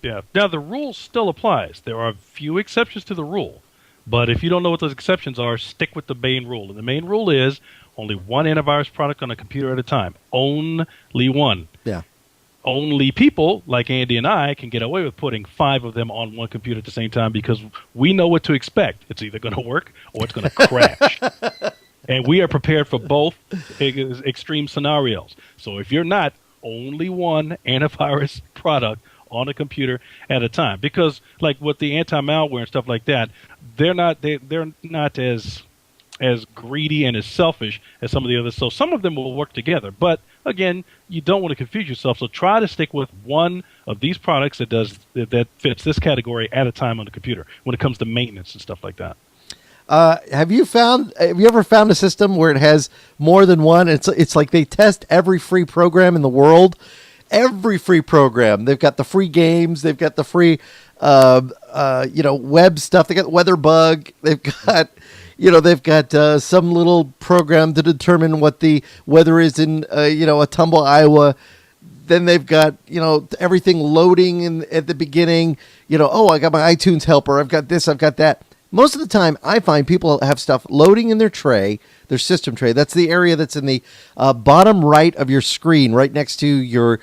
Yeah. Now the rule still applies. There are a few exceptions to the rule, but if you don't know what those exceptions are, stick with the main rule. And the main rule is only one antivirus product on a computer at a time. Only one. Yeah. Only people like Andy and I can get away with putting 5 of them on one computer at the same time because we know what to expect. It's either going to work or it's going to crash. And we are prepared for both extreme scenarios. So if you're not, only one antivirus product on a computer at a time. Because like with the anti-malware and stuff like that, they're not as greedy and as selfish as some of the others. So some of them will work together. But again, you don't want to confuse yourself. So try to stick with one of these products that fits this category at a time on the computer when it comes to maintenance and stuff like that. Have you ever found a system where it has more than one? It's like they test every free program in the world. Every free program. They've got the free games. They've got the free, web stuff. They got WeatherBug. They've got some little program to determine what the weather is in, Atumble, Iowa. Then they've got, everything loading at the beginning. I got my iTunes helper. I've got this. I've got that. Most of the time, I find people have stuff loading in their tray, their system tray. That's the area that's in the bottom right of your screen, right next to your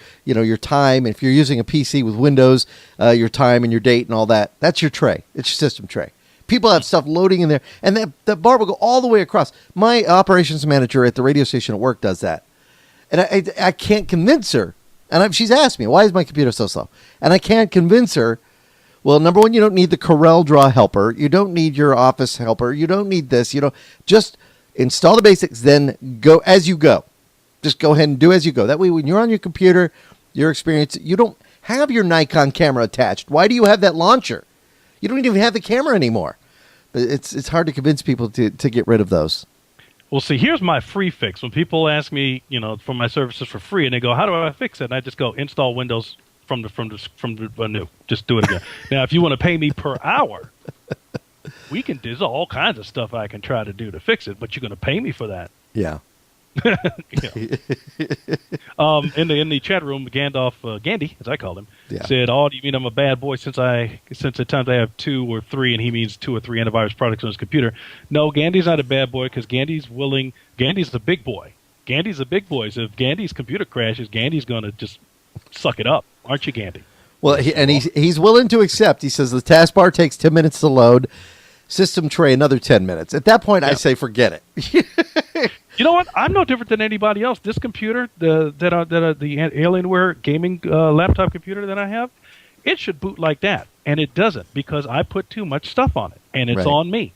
time. If you're using a PC with Windows, your time and your date and all that, that's your tray. It's your system tray. People have stuff loading in there, and that bar will go all the way across. My operations manager at the radio station at work does that, and I can't convince her. And she's asked me, why is my computer so slow? And I can't convince her. Well, number one, you don't need the Corel Draw helper. You don't need your Office helper. You don't need this. Just install the basics, then go as you go. Just go ahead and do as you go. That way, when you're on your computer, your experience, you don't have your Nikon camera attached. Why do you have that launcher? You don't even have the camera anymore. But it's hard to convince people to get rid of those. Well, see, here's my free fix. When people ask me, for my services for free, and they go, "How do I fix it?" And I just go, install Windows from the new. Just do it again. Now, if you want to pay me per hour, there's all kinds of stuff I can try to do to fix it, but you're going to pay me for that. Yeah. In the chat room, Gandhi, as I called him, said, "Oh, do you mean I'm a bad boy since at times I have 2 or 3," and he means 2 or 3 antivirus products on his computer? No, Gandhi's not a bad boy because Gandhi's the big boy. Gandhi's the big boy. So if Gandhi's computer crashes, Gandhi's going to just suck it up, aren't you, Gandhi? Well, he's willing to accept. He says the taskbar takes 10 minutes to load, system tray another 10 minutes. At that point, I say forget it. You know what? I'm no different than anybody else. This computer, the Alienware gaming laptop computer that I have, it should boot like that, and it doesn't because I put too much stuff on it, and it's on me.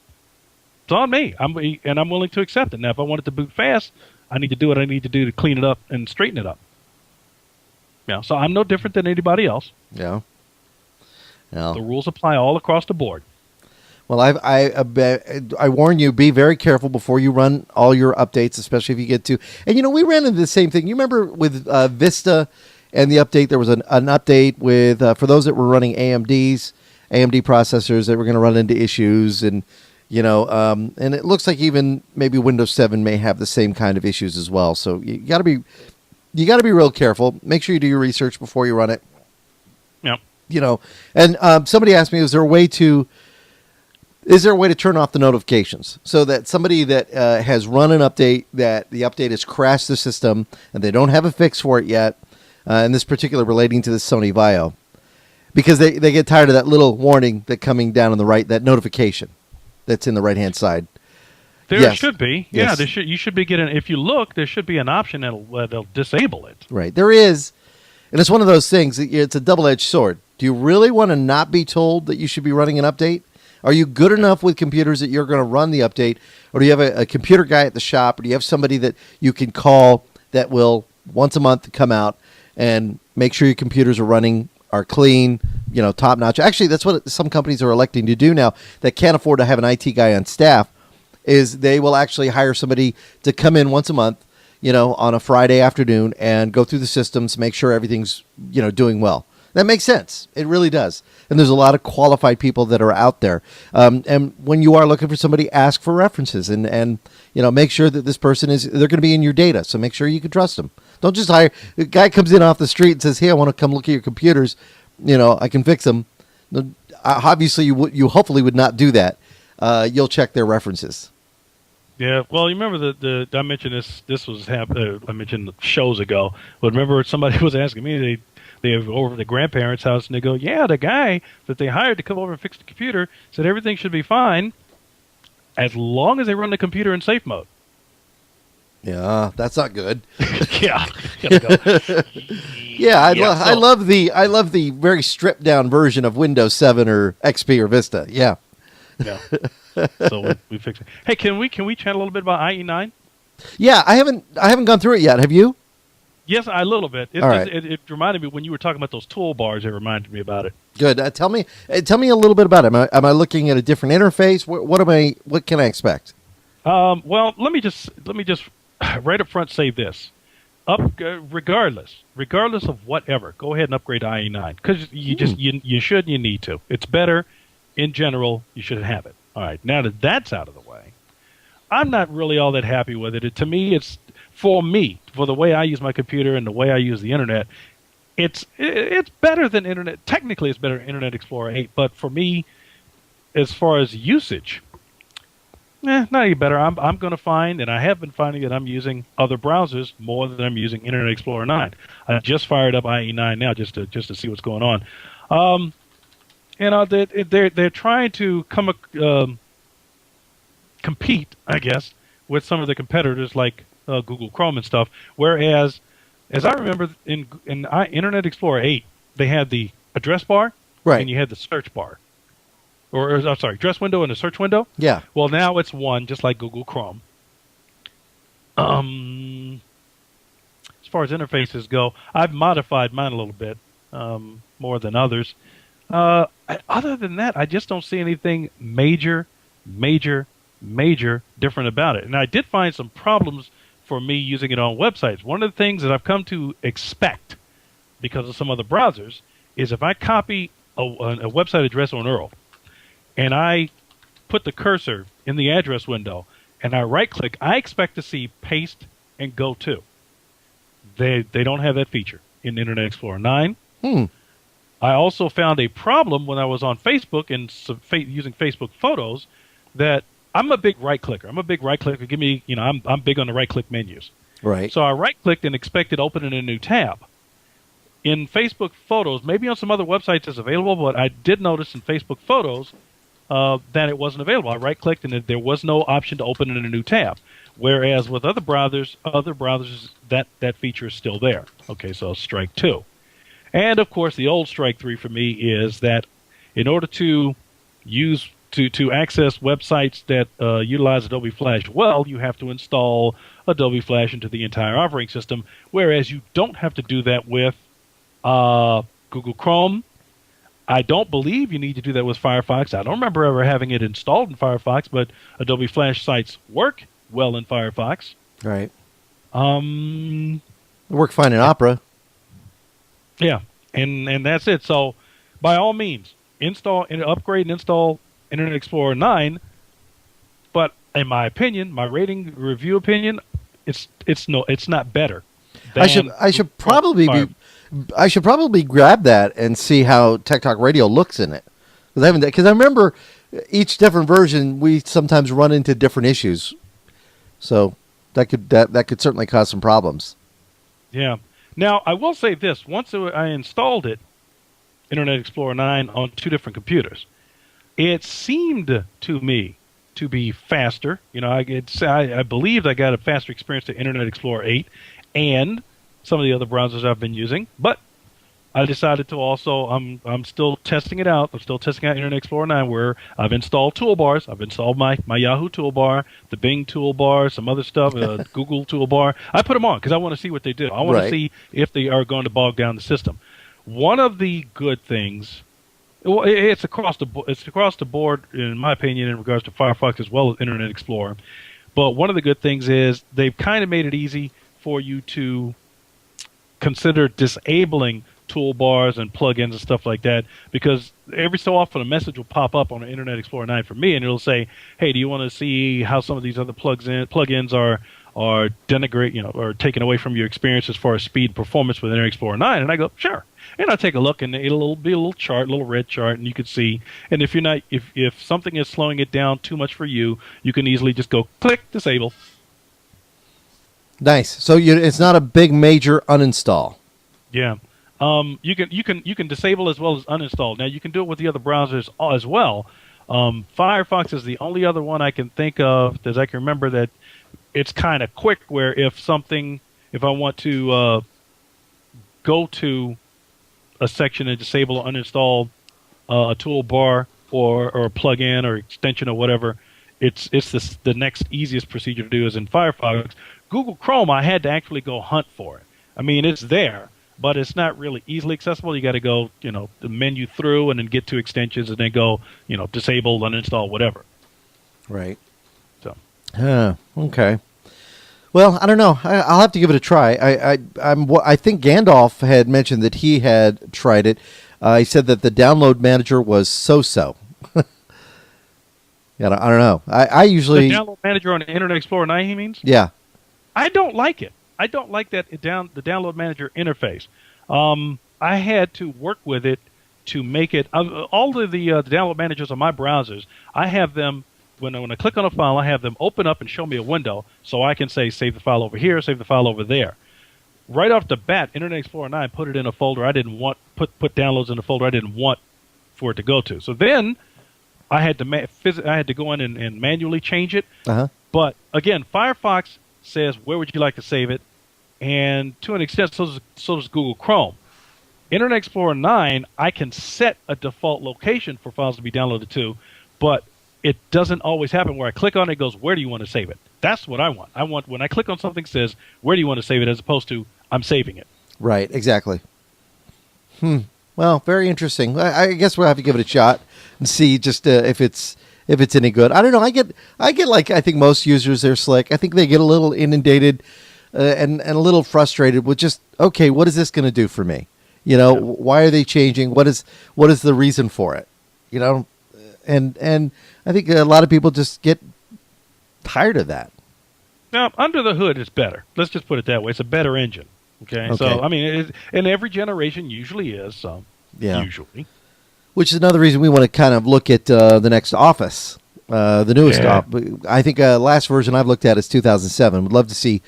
It's on me. I'm willing to accept it. Now, if I want it to boot fast, I need to do what I need to do to clean it up and straighten it up. Yeah, so I'm no different than anybody else. Yeah. The rules apply all across the board. Well, I warn you, be very careful before you run all your updates, especially if you get to. And, we ran into the same thing. You remember with Vista and the update, there was an update with, for those that were running AMD processors that were going to run into issues. And, and it looks like even maybe Windows 7 may have the same kind of issues as well. So you got to be real careful. Make sure you do your research before you run it. Yeah. And somebody asked me, is there a way to turn off the notifications so that somebody that has run an update, that the update has crashed the system and they don't have a fix for it yet, and this particular relating to the Sony Vaio, because they get tired of that little warning that coming down on the right, that notification that's in the right-hand side. There should be. Yes. Yeah, you should be getting, if you look, there should be an option that'll disable it. Right. There is. And it's one of those things, it's a double-edged sword. Do you really want to not be told that you should be running an update? Are you good enough with computers that you're going to run the update? Or do you have a computer guy at the shop? Or do you have somebody that you can call that will once a month come out and make sure your computers are clean, top notch? Actually, that's what some companies are electing to do now that can't afford to have an IT guy on staff, is they will actually hire somebody to come in once a month, on a Friday afternoon and go through the systems, make sure everything's, doing well. That makes sense. It really does. And there's a lot of qualified people that are out there. And when you are looking for somebody, ask for references and make sure that this person they're going to be in your data. So make sure you can trust them. Don't just hire a guy comes in off the street and says, "Hey, I want to come look at your computers. I can fix them." Obviously, you hopefully would not do that. You'll check their references. Yeah, well, you remember I mentioned this. This was I mentioned shows ago. But remember, somebody was asking me. They were over at the grandparents' house, and they go, "Yeah, the guy that they hired to come over and fix the computer said everything should be fine as long as they run the computer in safe mode." Yeah, that's not good. Yeah. Yeah, I love the very stripped down version of Windows 7 or XP or Vista. Yeah. Yeah. So we fixed it. Hey, can we chat a little bit about IE9? Yeah, I haven't gone through it yet. Have you? Yes, a little bit. All right. It reminded me when you were talking about those toolbars. It reminded me about it. Good. Tell me a little bit about it. Am I looking at a different interface? What can I expect? Well, let me just right up front say this: regardless of whatever, go ahead and upgrade to IE9 because you should and you need to. It's better in general. You should have it. All right. Now that that's out of the way, I'm not really all that happy with it. To me, for the way I use my computer and the way I use the internet, it's better than Internet. Technically, it's better than Internet Explorer 8, but for me, as far as usage, not any better. I'm going to find, and I have been finding that I'm using other browsers more than I'm using Internet Explorer 9. I just fired up IE9 now just to see what's going on. They're trying to compete, I guess, with some of the competitors like Google Chrome and stuff. Whereas, as I remember, in Internet Explorer 8, they had the address bar, Right. and you had the search bar. Or I'm sorry, address window and the search window. Yeah. Well, now it's one, just like Google Chrome. As far as interfaces go, I've modified mine a little bit, more than others. Other than that, I just don't see anything major different about it. And I did find some problems for me using it on websites. One of the things that I've come to expect because of some other browsers is if I copy a website address or an URL, and I put the cursor in the address window, and I right-click, I expect to see paste and go to. They don't have that feature in Internet Explorer 9. I also found a problem when I was on Facebook and using Facebook Photos that I'm a big right-clicker. Give me, I'm big on the right-click menus. Right. So I right-clicked and expected to open in a new tab. In Facebook Photos, maybe on some other websites it's available, but I did notice in Facebook Photos that it wasn't available. I right-clicked and there was no option to open it in a new tab. Whereas with other browsers, that feature is still there. Okay, so strike 2. And of course, the old strike 3 for me is that in order to access websites that utilize Adobe Flash well, you have to install Adobe Flash into the entire operating system. Whereas you don't have to do that with Google Chrome. I don't believe you need to do that with Firefox. I don't remember ever having it installed in Firefox, but Adobe Flash sites work well in Firefox. Right. It worked fine in Opera. Yeah, and that's it. So, by all means, upgrade and install Internet Explorer 9. But in my opinion, my review opinion, it's not better. I should probably grab that and see how Tech Talk Radio looks in it. Because I remember each different version, we sometimes run into different issues. So that could certainly cause some problems. Yeah. Now, I will say this. Once I installed it, Internet Explorer 9, on 2 different computers, it seemed to me to be faster. I believed I got a faster experience to Internet Explorer 8 and some of the other browsers I've been using. But I decided to also, I'm still testing it out. I'm still testing out Internet Explorer 9, where I've installed toolbars. I've installed my Yahoo toolbar, the Bing toolbar, some other stuff, Google toolbar. I put them on because I want to see what they do. I want to see if they are going to bog down the system. One of the good things, well, it's across the board, in my opinion, in regards to Firefox as well as Internet Explorer. But one of the good things is they've kind of made it easy for you to consider disabling toolbars and plugins and stuff like that, because every so often a message will pop up on Internet Explorer 9 for me, and it'll say, "Hey, do you want to see how some of these other plugins are denigrate, or taken away from your experience as far as speed and performance with Internet Explorer 9?" And I go, "Sure." And I take a look, and it'll be a little chart, a little red chart, and you can see. And if something is slowing it down too much for you, you can easily just go click disable. Nice. So it's not a big major uninstall. Yeah. You can disable as well as uninstall. Now you can do it with the other browsers as well. Firefox is the only other one I can think of, as I can remember, that it's kind of quick. Where if I want to go to a section and disable or uninstall a toolbar or a plugin or extension or whatever, it's the next easiest procedure to do is in Firefox. Google Chrome, I had to actually go hunt for it. I mean, it's there, but it's not really easily accessible. You got to go, the menu through and then get to extensions and then go, disable, uninstall, whatever. Right. So. Okay. Well, I don't know. I'll have to give it a try. I think Gandalf had mentioned that he had tried it. He said that the download manager was so-so. Yeah, I don't know. I usually the download manager on Internet Explorer 9. He means? Yeah. I don't like it. I don't like the download manager interface. I had to work with it to make it all of the download managers on my browsers. I have them when I click on a file, I have them open up and show me a window, so I can say save the file over here, save the file over there. Right off the bat, Internet Explorer 9 put it in a folder I didn't want, put downloads in a folder I didn't want for it to go to. So then I had to go in and manually change it. Uh-huh. But again, Firefox says where would you like to save it, and to an extent, so does Google Chrome. Internet Explorer 9, I can set a default location for files to be downloaded to, but it doesn't always happen where I click on it, it goes, where do you want to save it? That's what I want. I want when I click on something, it says, where do you want to save it, as opposed to I'm saving it. Right, exactly. Well, very interesting. I guess we'll have to give it a shot and see just if it's any good. I don't know. I get like, I think most users, they're slick. I think they get a little inundated and a little frustrated with just, okay, what is this going to do for me? You know, why are they changing? What is the reason for it? You know, and I think a lot of people just get tired of that. Now, under the hood, it's better. Let's just put it that way. It's a better engine. Okay. So, I mean, and every generation usually is. So, usually. Which is another reason we want to kind of look at the next Office, the newest. I think last version I've looked at is 2007. Would love to see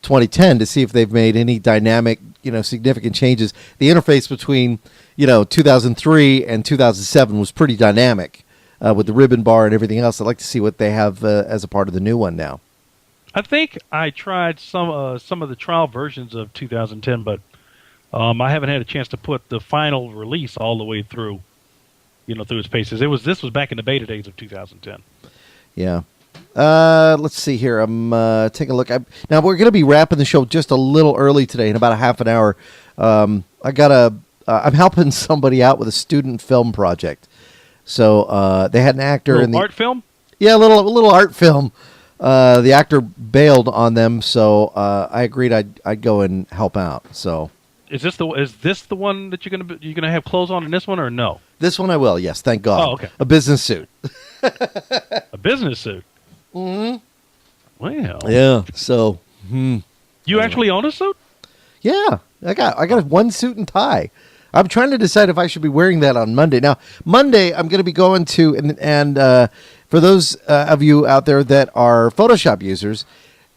2010 to see if they've made any dynamic, significant changes. The interface between, 2003 and 2007 was pretty dynamic with the ribbon bar and everything else. I'd like to see what they have as a part of the new one now. I think I tried some of the trial versions of 2010, but I haven't had a chance to put the final release all the way through, through its paces. This was back in the beta days of 2010. Yeah. Let's see here. I'm taking a look. Now we're going to be wrapping the show just a little early today, in about a half an hour. I'm helping somebody out with a student film project. So they had an actor in the art film. Yeah, a little art film. The actor bailed on them, so I agreed I'd go and help out. So is this the one that you're gonna have clothes on in this one, or no? This one I will. Yes, thank God. Oh, okay. A business suit. A business suit. Mm-hmm. Well. Yeah. So. You actually own a suit? Yeah, I got one suit and tie. I'm trying to decide if I should be wearing that on Monday. Now, Monday I'm going to be going to and for those of you out there that are Photoshop users,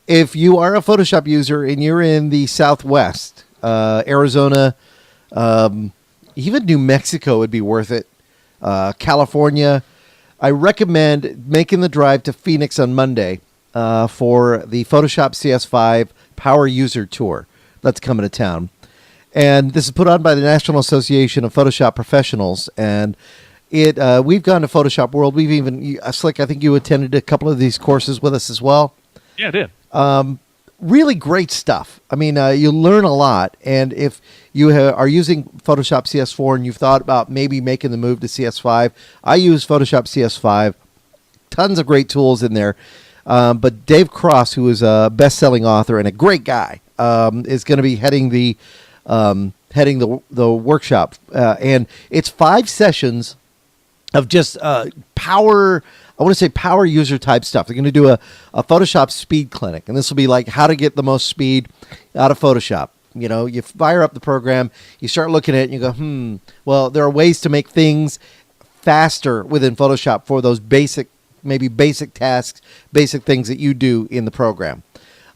if you are a Photoshop user and you're in the Southwest, Arizona, even New Mexico would be worth it. California, I recommend making the drive to Phoenix on Monday for the Photoshop CS5 Power User Tour that's coming to town. And this is put on by the National Association of Photoshop Professionals. And we've gone to Photoshop World. We've even, Slick, I think you attended a couple of these courses with us as well. Yeah, I did. Really great stuff. I mean, you learn a lot. And if you are using Photoshop CS4 and you've thought about maybe making the move to CS5, I use Photoshop CS5. Tons of great tools in there. But Dave Cross, who is a best-selling author and a great guy, is going to be heading the workshop. And it's 5 sessions of just power user type stuff. They're going to do a Photoshop speed clinic, and this will be like how to get the most speed out of Photoshop. You fire up the program, you start looking at it, and you go, well, there are ways to make things faster within Photoshop for those basic tasks, basic things that you do in the program.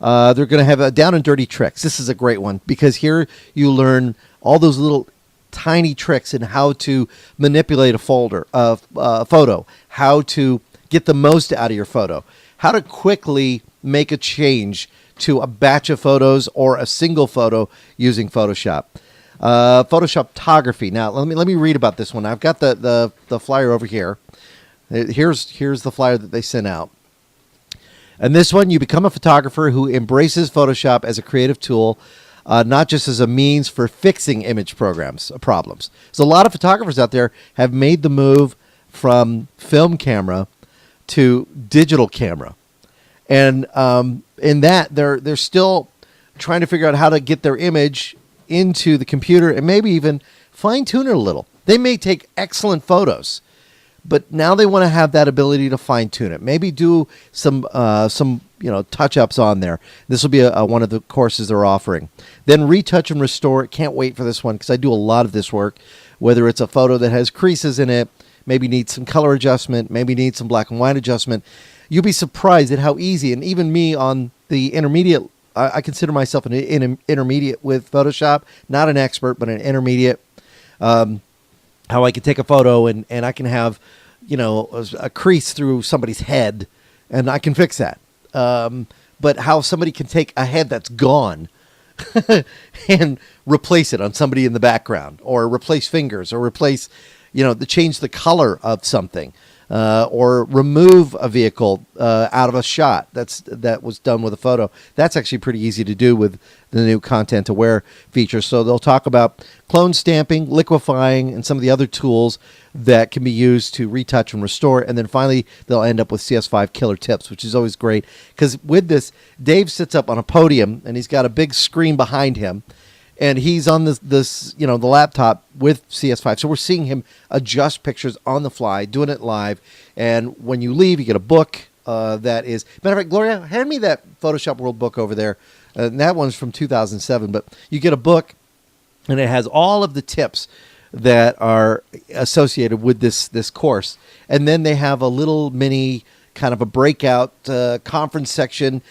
They're going to have down and dirty tricks. This is a great one because here you learn all those little tiny tricks in how to manipulate a photo, how to get the most out of your photo, how to quickly make a change to a batch of photos or a single photo using Photoshop. Photoshoptography. Now, let me read about this one. I've got the flyer over here. Here's the flyer that they sent out. And this one, you become a photographer who embraces Photoshop as a creative tool, not just as a means for fixing image problems. So a lot of photographers out there have made the move from film camera to digital camera. And in that, they're still trying to figure out how to get their image into the computer and maybe even fine-tune it a little. They may take excellent photos, but now they want to have that ability to fine tune it. Maybe do some touch ups on there. This will be one of the courses they're offering. Then retouch and restore. Can't wait for this one because I do a lot of this work. Whether it's a photo that has creases in it, maybe needs some color adjustment, maybe needs some black and white adjustment. You'll be surprised at how easy, and even me on the intermediate, I consider myself an intermediate with Photoshop, not an expert, but an intermediate. How I can take a photo and I can have, a crease through somebody's head, and I can fix that. But how somebody can take a head that's gone and replace it on somebody in the background, or replace fingers, or replace, change the color of something. Or remove a vehicle out of a shot that was done with a photo. That's actually pretty easy to do with the new Content Aware feature. So they'll talk about clone stamping, liquefying, and some of the other tools that can be used to retouch and restore. And then finally, they'll end up with CS5 killer tips, which is always great. Because with this, Dave sits up on a podium, and he's got a big screen behind him. And he's on the laptop with CS5. So we're seeing him adjust pictures on the fly, doing it live. And when you leave, you get a book that is... Matter of fact, Gloria, hand me that Photoshop World book over there. And that one's from 2007. But you get a book, and it has all of the tips that are associated with this course. And then they have a little mini kind of a breakout conference section.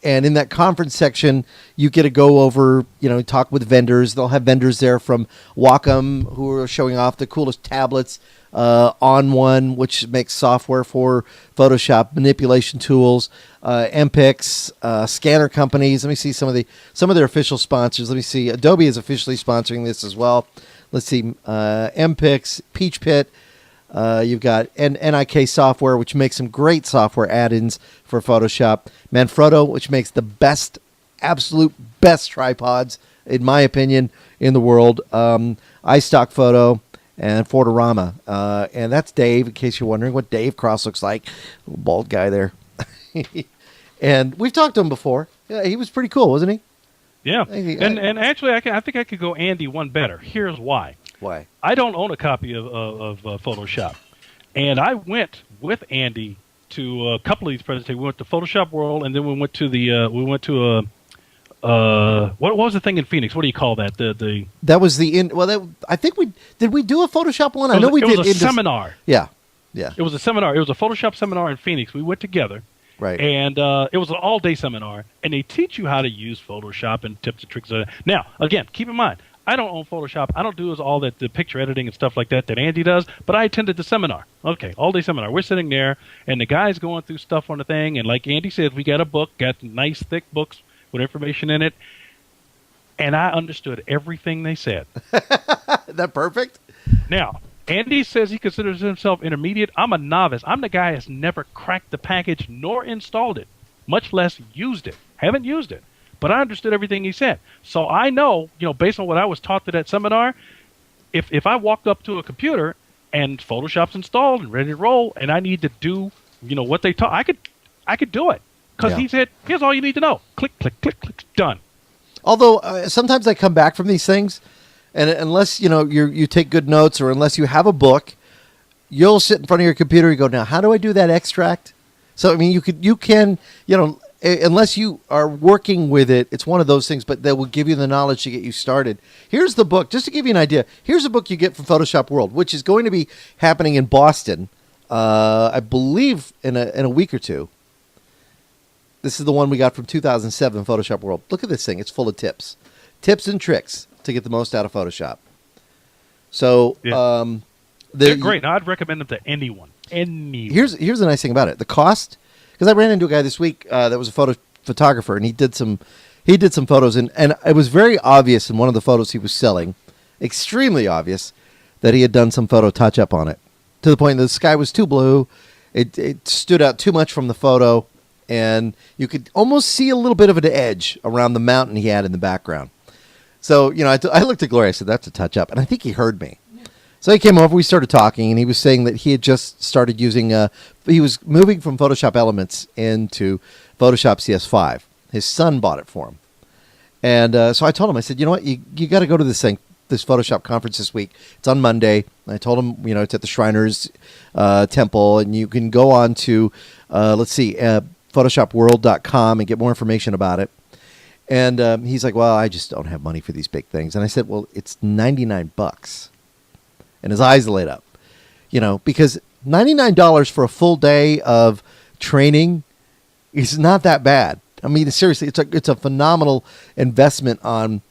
And in that conference section, you get to go over, talk with vendors. They'll have vendors there from Webcam who are showing off the coolest tablets, On One, which makes software for Photoshop manipulation tools, MPix, scanner companies. Let me see some of their official sponsors. Let me see. Adobe is officially sponsoring this as well. Let's see. MPix, Peach Pit. You've got NIK Software, which makes some great software add-ins for Photoshop. Manfrotto, which makes the absolute best tripods, in my opinion, in the world. iStock Photo and Fortorama. And that's Dave, in case you're wondering what Dave Cross looks like. Little bald guy there. And we've talked to him before. Yeah, he was pretty cool, wasn't he? Yeah. And actually, I think I could go Andy one better. Here's why. Why? I don't own a copy of Photoshop, and I went with Andy to a couple of these presentations. We went to Photoshop World, and then we went to what was the thing in Phoenix? What do you call that? That was I think we do a Photoshop one? I know we did. It was a seminar. Yeah. It was a seminar. It was a Photoshop seminar in Phoenix. We went together. Right. And it was an all-day seminar, and they teach you how to use Photoshop and tips and tricks. Now, again, keep in mind, I don't own Photoshop. I don't do all the picture editing and stuff like that Andy does, but I attended the seminar. Okay, all-day seminar. We're sitting there, and the guy's going through stuff on the thing, and like Andy said, we got a book, got nice, thick books with information in it, and I understood everything they said. Is that perfect? Now, Andy says he considers himself intermediate. I'm a novice. I'm the guy that's never cracked the package nor installed it, much less used it. Haven't used it. But I understood everything he said. So I know, based on what I was taught at that seminar, if I walked up to a computer and Photoshop's installed and ready to roll, and I need to do, what they taught, I could do it. Because he said, here's all you need to know. Click, click, click, click, done. Although sometimes I come back from these things, and unless, you take good notes, or unless you have a book, you'll sit in front of your computer and go, now, how do I do that extract? So, I mean, you can, unless you are working with it, it's one of those things, but that will give you the knowledge to get you started. Here's the book, just to give you an idea. Here's a book you get from Photoshop World, which is going to be happening in Boston, I believe, in a week or two. This is the one we got from 2007, Photoshop World. Look at this thing. It's full of tips and tricks to get the most out of Photoshop. So they're great. Now, I'd recommend them to anyone. Here's the nice thing about it. The cost... Because I ran into a guy this week that was a photographer, and he did some photos, and it was very obvious in one of the photos he was selling, extremely obvious, that he had done some photo touch-up on it, to the point that the sky was too blue, it stood out too much from the photo, and you could almost see a little bit of an edge around the mountain he had in the background. So, I looked at Gloria, I said, that's a touch-up, and I think he heard me. So he came over, we started talking, and he was saying that he had just started using, he was moving from Photoshop Elements into Photoshop CS5. His son bought it for him. And so I told him, I said, you know what, you got to go to this thing, this Photoshop conference this week. It's on Monday. I told him, it's at the Shriners Temple, and you can go on to, photoshopworld.com and get more information about it. And he's like, well, I just don't have money for these big things. And I said, well, it's $99. And his eyes lit up, because $99 for a full day of training is not that bad. I mean, seriously, it's a phenomenal investment on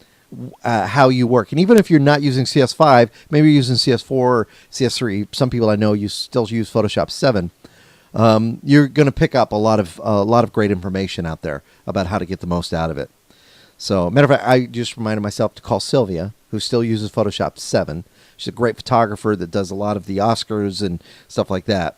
how you work. And even if you're not using CS5, maybe you're using CS4 or CS3. Some people I know still use Photoshop 7. You're going to pick up a lot of great information out there about how to get the most out of it. So, matter of fact, I just reminded myself to call Sylvia, who still uses Photoshop 7. She's a great photographer that does a lot of the Oscars and stuff like that.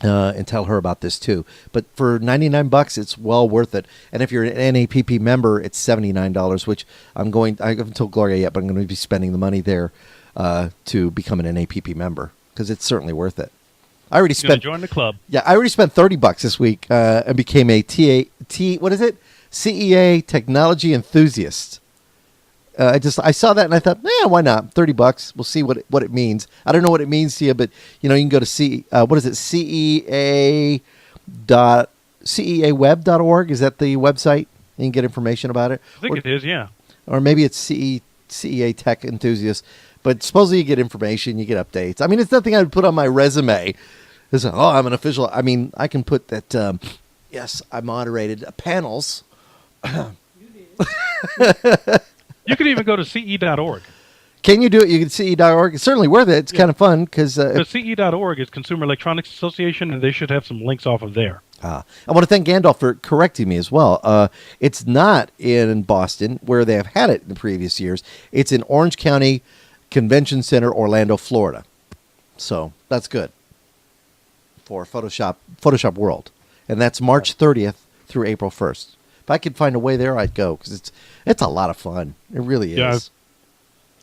And tell her about this too. But for $99, it's well worth it. And if you're an NAPP member, it's $79, which I haven't told Gloria yet, but I'm going to be spending the money there to become an NAPP member, because it's certainly worth it. I already spent. Join the club. Yeah, I already spent $30 this week and became a CEA technology enthusiast. I saw that and I thought, why not? $30. We'll see what it means. I don't know what it means to you, but you can go to CEAweb.org. Is that the website? You can get information about it. I think it is, yeah. Or maybe it's CEA Tech Enthusiast. But supposedly you get information, you get updates. I mean, it's nothing I would put on my resume. It's like, I'm an official. I mean, I can put that. Yes, I moderated panels. You could even go to ce.org. Can you do it? You can ce.org. It's certainly worth it. It's kind of fun because ce.org is Consumer Electronics Association, and they should have some links off of there. I want to thank Gandalf for correcting me as well. It's not in Boston, where they have had it in the previous years. It's in Orange County Convention Center, Orlando, Florida. So that's good for Photoshop World. And that's March 30th through April 1st. If I could find a way there, I'd go, because it's a lot of fun. It really is.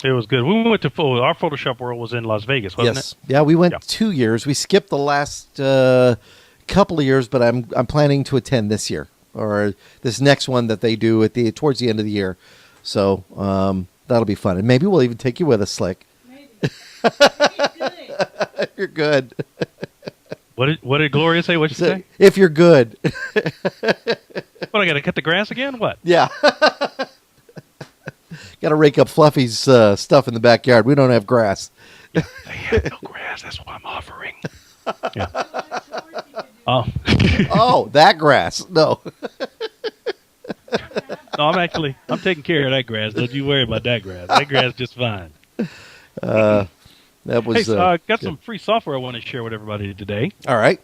Yeah, it was good. We went to our Photoshop World was in Las Vegas, wasn't it? Yeah, we went 2 years. We skipped the last couple of years, but I'm planning to attend this year, or this next one that they do towards the end of the year. So that'll be fun, and maybe we'll even take you with us, Slick. Maybe. You're good. What did Gloria say? What'd you say? If you're good. What, I got to cut the grass again? What? Yeah. Got to rake up Fluffy's stuff in the backyard. We don't have grass. Yeah, they have no grass. That's what I'm offering. Yeah. Oh. Oh, that grass. No. No, I'm taking care of that grass. Don't you worry about that grass. That grass is just fine. That was. Hey, I got some free software I want to share with everybody today. All right.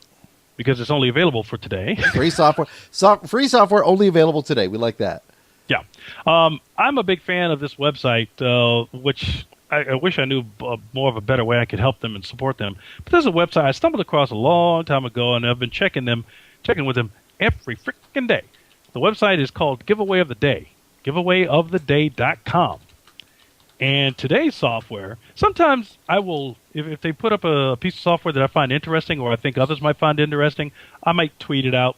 Because it's only available for today. Free software. Free software only available today. We like that. Yeah. I'm a big fan of this website, which I wish I knew more of a better way I could help them and support them. But there's a website I stumbled across a long time ago, and I've been checking with them every freaking day. The website is called Giveaway of the Day, giveawayoftheday.com. And today's software, sometimes I will, if they put up a piece of software that I find interesting or I think others might find interesting, I might tweet it out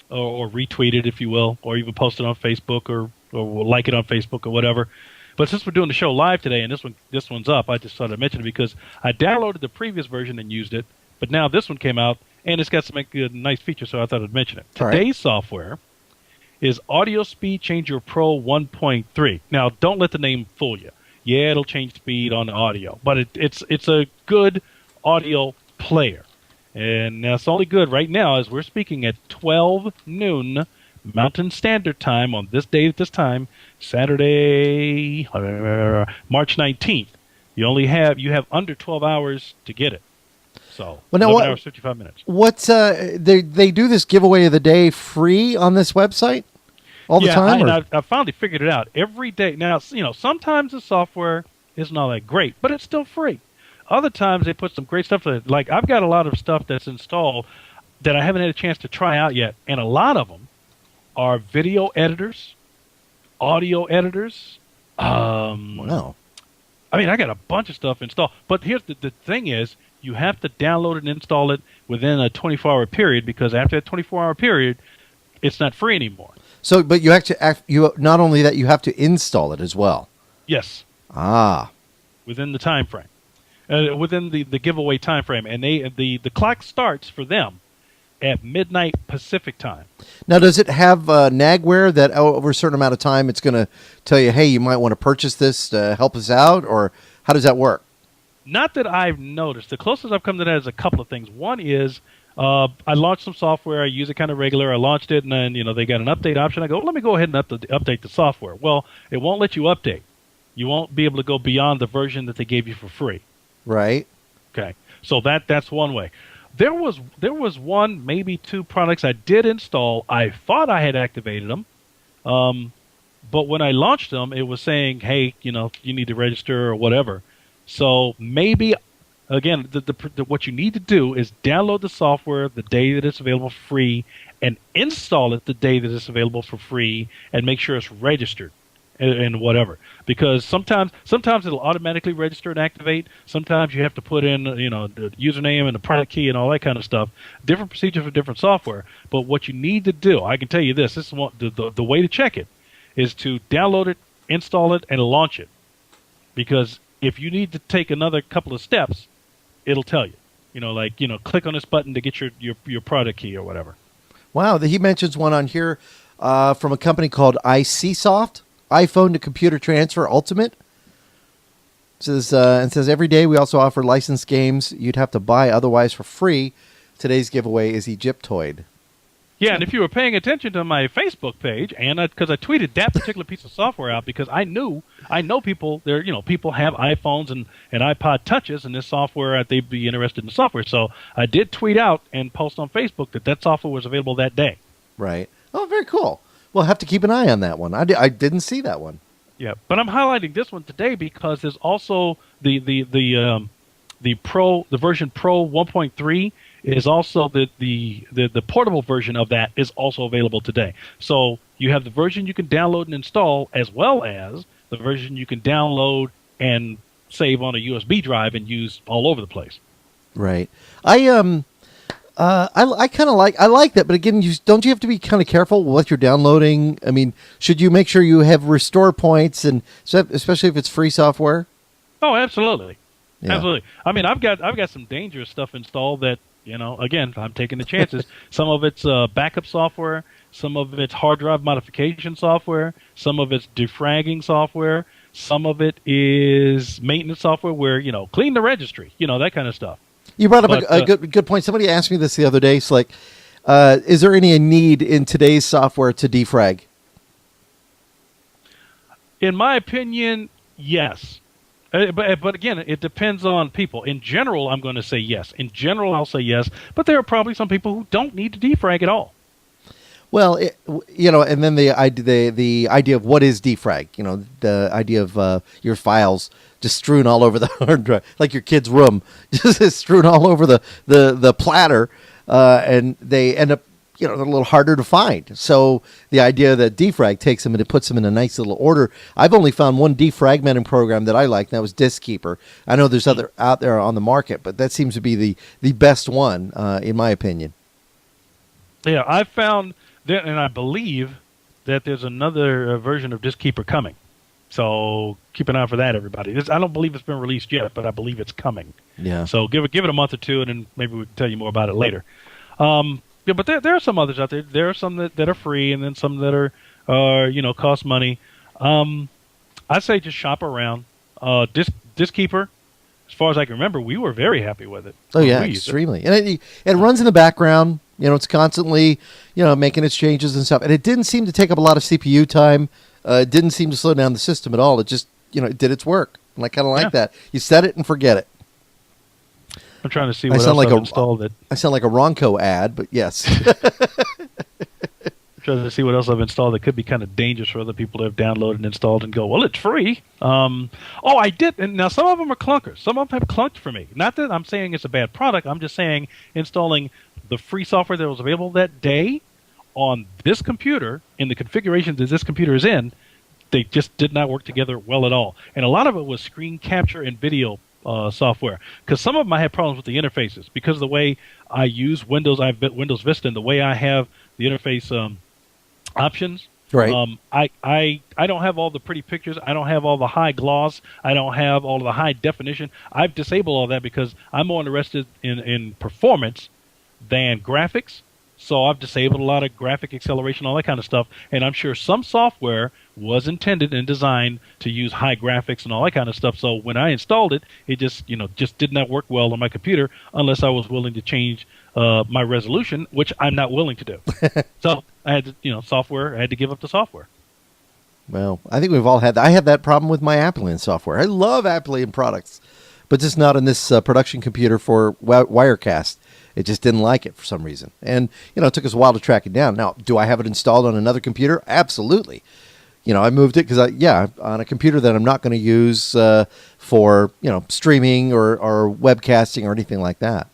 or retweet it, if you will, or even post it on Facebook or like it on Facebook or whatever. But since we're doing the show live today and this one's up, I just thought I'd mention it because I downloaded the previous version and used it, but now this one came out and it's got some nice features, so I thought I'd mention it. All Today's software is Audio Speed Changer Pro 1.3. Now, don't let the name fool you. Yeah, it'll change speed on the audio, but it's a good audio player. And that's only good right now as we're speaking at 12 noon Mountain Standard Time on this date at this time, Saturday, March 19th. You have under 12 hours to get it. So, well, now 11 hours, 55 minutes. What's they do this giveaway of the day free on this website? All the time? I finally figured it out. Every day. Now, sometimes the software isn't all that great, but it's still free. Other times they put some great stuff in it. Like, I've got a lot of stuff that's installed that I haven't had a chance to try out yet, and a lot of them are video editors, audio editors. Wow. I mean, I got a bunch of stuff installed. But here's the thing is, you have to download it and install it within a 24-hour period, because after that 24-hour period, it's not free anymore. So, but you not only that, you have to install it as well. Yes. Ah. within the time frame, within the giveaway time frame, and the clock starts for them at midnight Pacific time. Now, does it have nagware that over a certain amount of time it's going to tell you, hey, you might want to purchase this to help us out, or how does that work? Not that I've noticed. The closest I've come to that is a couple of things. One is I launched some software. I use it kind of regular. I launched it, and then they got an update option. I go, let me go ahead and update the software. Well, it won't let you update. You won't be able to go beyond the version that they gave you for free. Right. Okay. So that's one way. There was one, maybe two products I did install. I thought I had activated them, but when I launched them, it was saying, "Hey, you need to register or whatever." So maybe, again, what you need to do is download the software the day that it's available for free, and install it the day that it's available for free, and make sure it's registered. And whatever, because sometimes it'll automatically register and activate. Sometimes you have to put in, the username and the product key and all that kind of stuff. Different procedure for different software. But what you need to do, I can tell you this: is the way to check it is to download it, install it, and launch it. Because if you need to take another couple of steps, it'll tell you. Click on this button to get your product key or whatever. Wow, he mentions one on here from a company called ICsoft. iPhone to computer transfer ultimate. It says every day we also offer licensed games you'd have to buy otherwise for free. Today's giveaway is Egyptoid. Yeah, and if you were paying attention to my Facebook page, and because I tweeted that particular piece of software out, because I know people there, people have iPhones and iPod touches, and this software they'd be interested in the software. So I did tweet out and post on Facebook that software was available that day. Right. Oh, very cool. We'll have to keep an eye on that one. I didn't see that one. Yeah, but I'm highlighting this one today because there's also the version Pro 1.3 is also the portable version of that is also available today. So you have the version you can download and install, as well as the version you can download and save on a USB drive and use all over the place. Right. I kind of like that, but again, don't you have to be kind of careful what you're downloading? I mean, should you make sure you have restore points, and especially if it's free software? Oh, absolutely, yeah. Absolutely. I mean, I've got some dangerous stuff installed that again, I'm taking the chances. Some of it's backup software, some of it's hard drive modification software, some of it's defragging software, some of it is maintenance software where clean the registry, that kind of stuff. You brought up a good point. Somebody asked me this the other day. It's like, is there any need in today's software to defrag? In my opinion, yes. But again, it depends on people. In general, I'm going to say yes. In general, I'll say yes. But there are probably some people who don't need to defrag at all. Well, and then the idea of what is defrag, the idea of your files just strewn all over the hard drive, like your kid's room, just strewn all over the platter, and they end up, they're a little harder to find. So the idea that defrag takes them and it puts them in a nice little order. I've only found one defragmenting program that I like, and that was Disk Keeper. I know there's other out there on the market, but that seems to be the best one, in my opinion. Yeah, I've found that, and I believe that there's another version of Disk Keeper coming. So keep an eye for that, everybody. I don't believe it's been released yet, but I believe it's coming. Yeah. So give it a month or two, and then maybe we can tell you more about it later. Yeah, but there are some others out there. There are some that are free, and then some that are cost money. I say just shop around. Disk Keeper, as far as I can remember, we were very happy with it. Oh yeah, extremely. And it runs in the background. It's constantly making its changes and stuff. And it didn't seem to take up a lot of CPU time. It didn't seem to slow down the system at all. It just it did its work, and I kind of like that. You set it and forget it. I'm trying to see what else I've installed. I sound like a Ronco ad, but yes. I'm trying to see what else I've installed that could be kind of dangerous for other people to have downloaded and installed and go, well, it's free. I did. And now some of them are clunkers. Some of them have clunked for me. Not that I'm saying it's a bad product. I'm just saying installing the free software that was available that day on this computer, in the configuration that this computer is in, they just did not work together well at all. And a lot of it was screen capture and video software, because some of them I had problems with the interfaces because of the way I use Windows. I've built Windows Vista, and the way I have the interface options, Right. I don't have all the pretty pictures. I don't have all the high gloss. I don't have all the high definition. I've disabled all that because I'm more interested in performance than graphics. So I've disabled a lot of graphic acceleration, all that kind of stuff. And I'm sure some software was intended and designed to use high graphics and all that kind of stuff. So when I installed it, it just did not work well on my computer unless I was willing to change my resolution, which I'm not willing to do. So I had to, software. I had to give up the software. Well, I think we've all had that. I have that problem with my Applian software. I love Applian products, but just not on this production computer for Wirecast. It just didn't like it for some reason. And, it took us a while to track it down. Now, do I have it installed on another computer? Absolutely. I moved it because, on a computer that I'm not going to use for, streaming or webcasting or anything like that.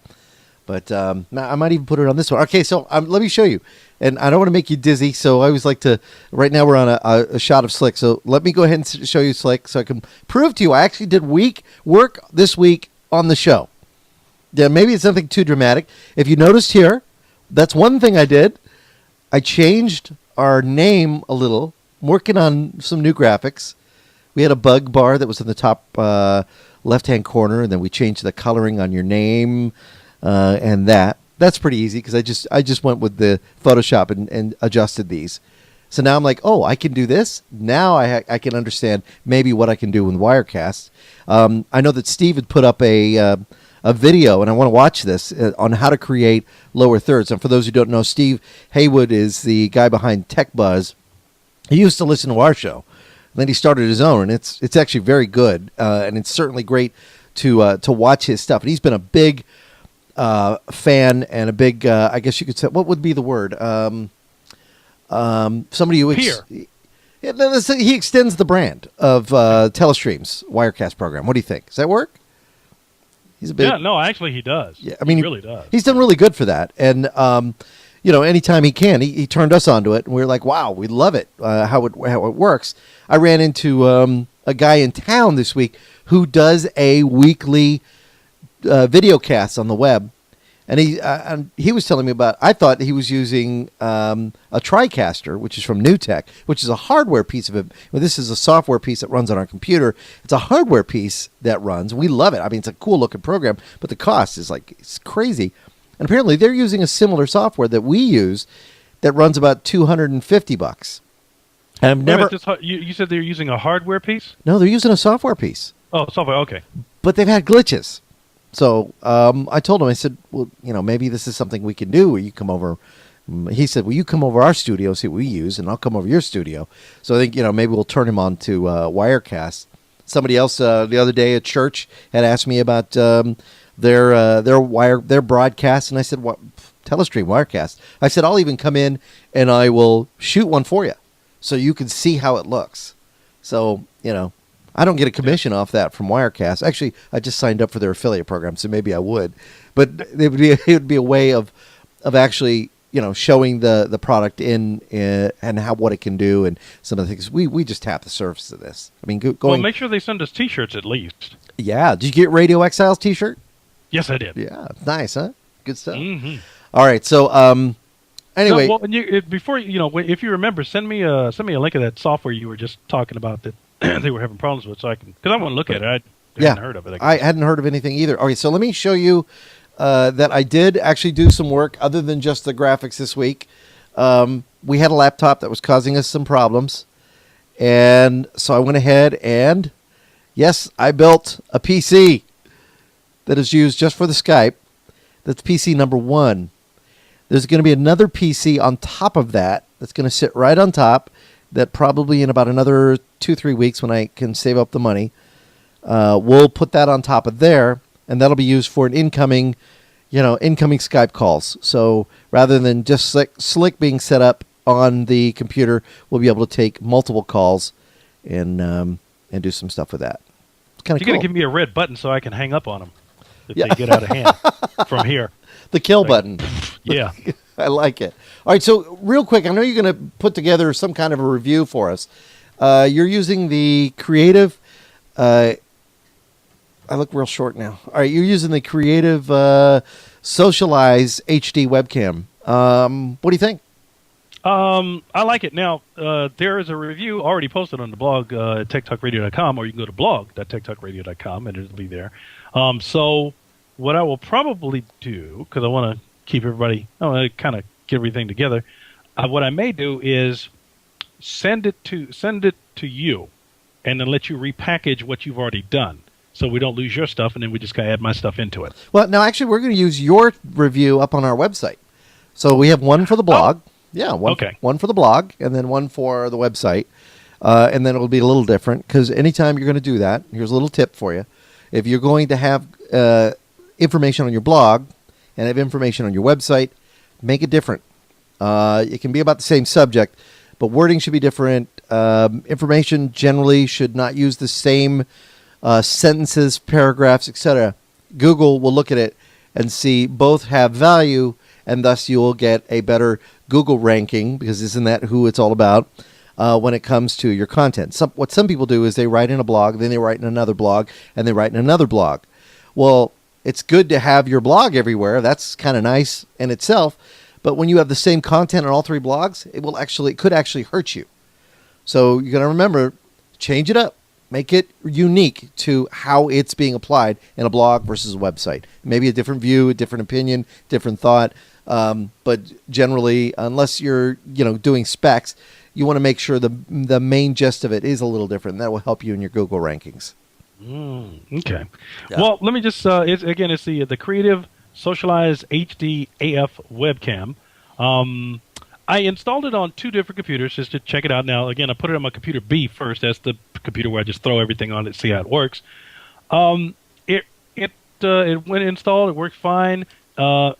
But I might even put it on this one. Okay, so let me show you. And I don't want to make you dizzy, so I always like to, right now we're on a shot of Slick. So let me go ahead and show you Slick so I can prove to you I actually did work this week on the show. Yeah, maybe it's nothing too dramatic. If you noticed here, that's one thing I did. I changed our name a little. I'm working on some new graphics. We had a bug bar that was in the top left-hand corner, and then we changed the coloring on your name and that. That's pretty easy because I just went with the Photoshop and adjusted these. So now I'm like, oh, I can do this. Now I can understand maybe what I can do with Wirecast. I know that Steve had put up a video, and I want to watch this, on how to create lower thirds. And for those who don't know, Steve Haywood is the guy behind Tech Buzz. He used to listen to our show. Then he started his own, and it's actually very good, and it's certainly great to watch his stuff. And he's been a big fan and a big, I guess you could say, what would be the word? Somebody who he extends the brand of Telestream's Wirecast program. What do you think? Does that work? He's a big. Yeah, no, actually he does. Yeah, I mean, he really does. He's done really good for that, and anytime he can, he turned us onto it, and we were like, wow, we love it, how it works. I ran into a guy in town this week who does a weekly videocast on the web, and he was telling me about. I thought he was using a TriCaster, which is from NewTek, which is a hardware piece of it. Well, this is a software piece that runs on our computer. It's a hardware piece that runs. We love it. I mean, it's a cool looking program, but the cost is it's crazy. And apparently, they're using a similar software that we use that runs about $250. And I've never. You said they're using a hardware piece? No, they're using a software piece. Oh, software. Okay. But they've had glitches. So I told him, I said, well, maybe this is something we can do where you come over. He said, well, you come over our studio, see what we use, and I'll come over your studio. So I think, maybe we'll turn him on to Wirecast. Somebody else the other day at church had asked me about their broadcast, and I said, what? Telestream Wirecast. I said, I'll even come in and I will shoot one for you so you can see how it looks. So, I don't get a commission off that from Wirecast. Actually, I just signed up for their affiliate program, so maybe I would. But it would be a way of actually, showing the product in and what it can do and some of the things. We just tap the surface of this. I mean, well, make sure they send us T-shirts at least. Yeah. Did you get Radio Exiles T-shirt? Yes, I did. Yeah. Nice, huh? Good stuff. Mm-hmm. All right. So, anyway. No, well, before if you remember, send me a link of that software you were just talking about that they were having problems with, so I want to look at it. I hadn't heard of it. I hadn't heard of anything either. Okay, so let me show you that I did actually do some work other than just the graphics this week. We had a laptop that was causing us some problems, and so I went ahead and, yes, I built a PC that is used just for the Skype. That's PC number 1. There's going to be another PC on top of that that's going to sit right on top. That probably in about another 2-3 weeks, when I can save up the money, we'll put that on top of there, and that'll be used for an incoming Skype calls. So rather than just Slick being set up on the computer, we'll be able to take multiple calls and do some stuff with that. It's kind of cool. You're gonna give me a red button so I can hang up on them if they get out of hand from here. The kill button. Yeah. I like it. All right, so real quick, I know you're going to put together some kind of a review for us. You're using the Creative... I look real short now. All right, you're using the Creative Socialize HD webcam. What do you think? I like it. Now, there is a review already posted on the blog at techtalkradio.com, or you can go to blog.techtalkradio.com, and it'll be there. So what I will probably do, because I want to keep everybody, I want to kind of get everything together, what I may do is send it to you, and then let you repackage what you've already done, so we don't lose your stuff, and then we just gotta add my stuff into it. Well, no, actually, we're going to use your review up on our website. So we have one for the blog. Yeah, one for the blog, and then one for the website. And then it'll be a little different, because anytime you're going to do that, here's a little tip for you. If you're going to have information on your blog and have information on your website, make it different. It can be about the same subject, but wording should be different. Information generally should not use the same sentences, paragraphs, etc. Google will look at it and see both have value, and thus you will get a better Google ranking, because isn't that who it's all about when it comes to your content. What some people do is they write in a blog, then they write in another blog, and they write in another blog. Well, it's good to have your blog everywhere. That's kind of nice in itself. But when you have the same content on all three blogs, it could actually hurt you. So you're going to remember, change it up. Make it unique to how it's being applied in a blog versus a website. Maybe a different view, a different opinion, different thought. But generally, unless you're doing specs, you want to make sure the main gist of it is a little different. That will help you in your Google rankings. Okay. Yeah. Well, let me just it's the Creative Socialize HD AF webcam. I installed it on two different computers just to check it out. Now, again, I put it on my computer B first. That's the computer where I just throw everything on it, see how it works. It went installed. It worked fine,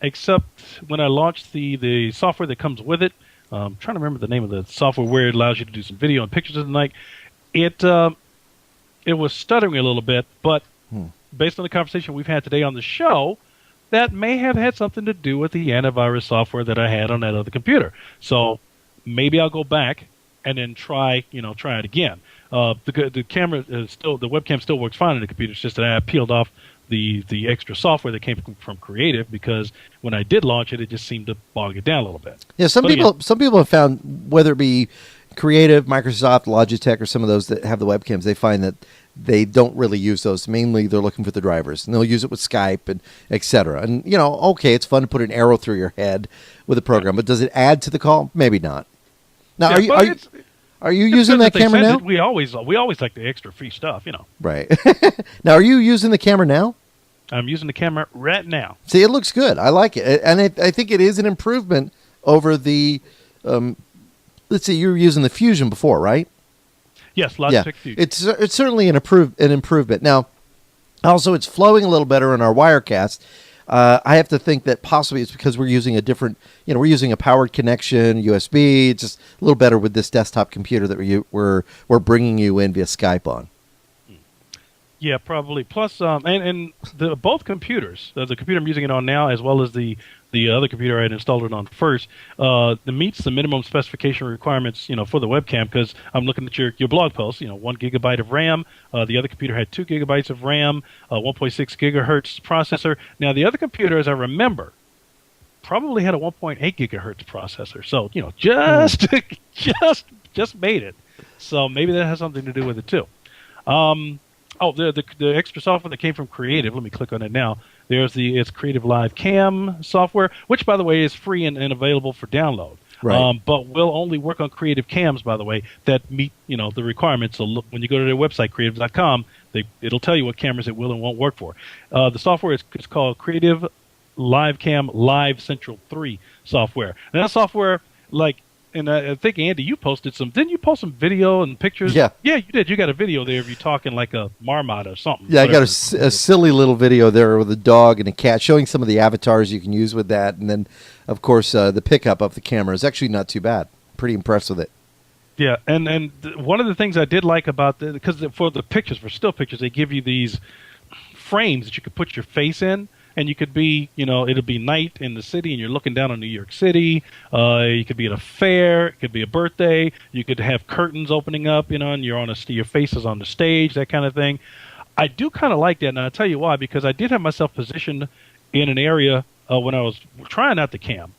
except when I launched the software that comes with it. I'm trying to remember the name of the software where it allows you to do some video and pictures and the like. It was stuttering a little bit, but based on the conversation we've had today on the show, that may have had something to do with the antivirus software that I had on that other computer. Maybe I'll go back and then try it again. The camera the webcam still works fine on the computer. It's just that I peeled off the extra software that came from Creative, because when I did launch it, it just seemed to bog it down a little bit. Yeah, some people have found, whether it be Creative, Microsoft, Logitech, or some of those that have the webcams, they find that they don't really use those. Mainly, they're looking for the drivers, and they'll use it with Skype and etc. And okay, it's fun to put an arrow through your head with a program, but does it add to the call? Maybe not. Now, are you using that camera now? We always like the extra free stuff, Right. Now, are you using the camera now? I'm using the camera right now. See, it looks good. I like it, and I think it is an improvement over the. Let's see, you were using the Fusion before, right? Yes, Logitech Fusion. It's certainly an improvement. Now, also, it's flowing a little better in our Wirecast. I have to think that possibly it's because we're using a different, we're using a powered connection, USB. It's just a little better with this desktop computer that we're bringing you in via Skype on. Yeah, probably. Plus, and both computers, the computer I'm using it on now, as well as the other computer I had installed it on first, meets the minimum specification requirements, for the webcam. Because I'm looking at your blog post, 1 gigabyte of RAM. The other computer had 2 gigabytes of RAM, 1.6 gigahertz processor. Now, the other computer, as I remember, probably had a 1.8 gigahertz processor. So, just made it. So maybe that has something to do with it too. The extra software that came from Creative. Let me click on it now. It's Creative Live Cam software, which, by the way, is free and available for download. Right. But will only work on Creative cams, by the way, that meet the requirements. So look, when you go to their website, creative.com, it'll tell you what cameras it will and won't work for. The software is called Creative Live Cam Live Central 3 software. And that software, and I think, Andy, you posted didn't you post some video and pictures? Yeah. Yeah, you did. You got a video there of you talking like a marmot or something. Yeah, whatever. I got a silly little video there with a dog and a cat, showing some of the avatars you can use with that. And then, of course, the pickup of the camera is actually not too bad. Pretty impressed with it. Yeah, and one of the things I did like about because for the pictures, for still pictures, they give you these frames that you could put your face in. And you could be, it'll be night in the city, and you're looking down on New York City. You could be at a fair. It could be a birthday. You could have curtains opening up, and you're your face is on the stage, that kind of thing. I do kind of like that, and I'll tell you why. Because I did have myself positioned in an area when I was trying out the cam,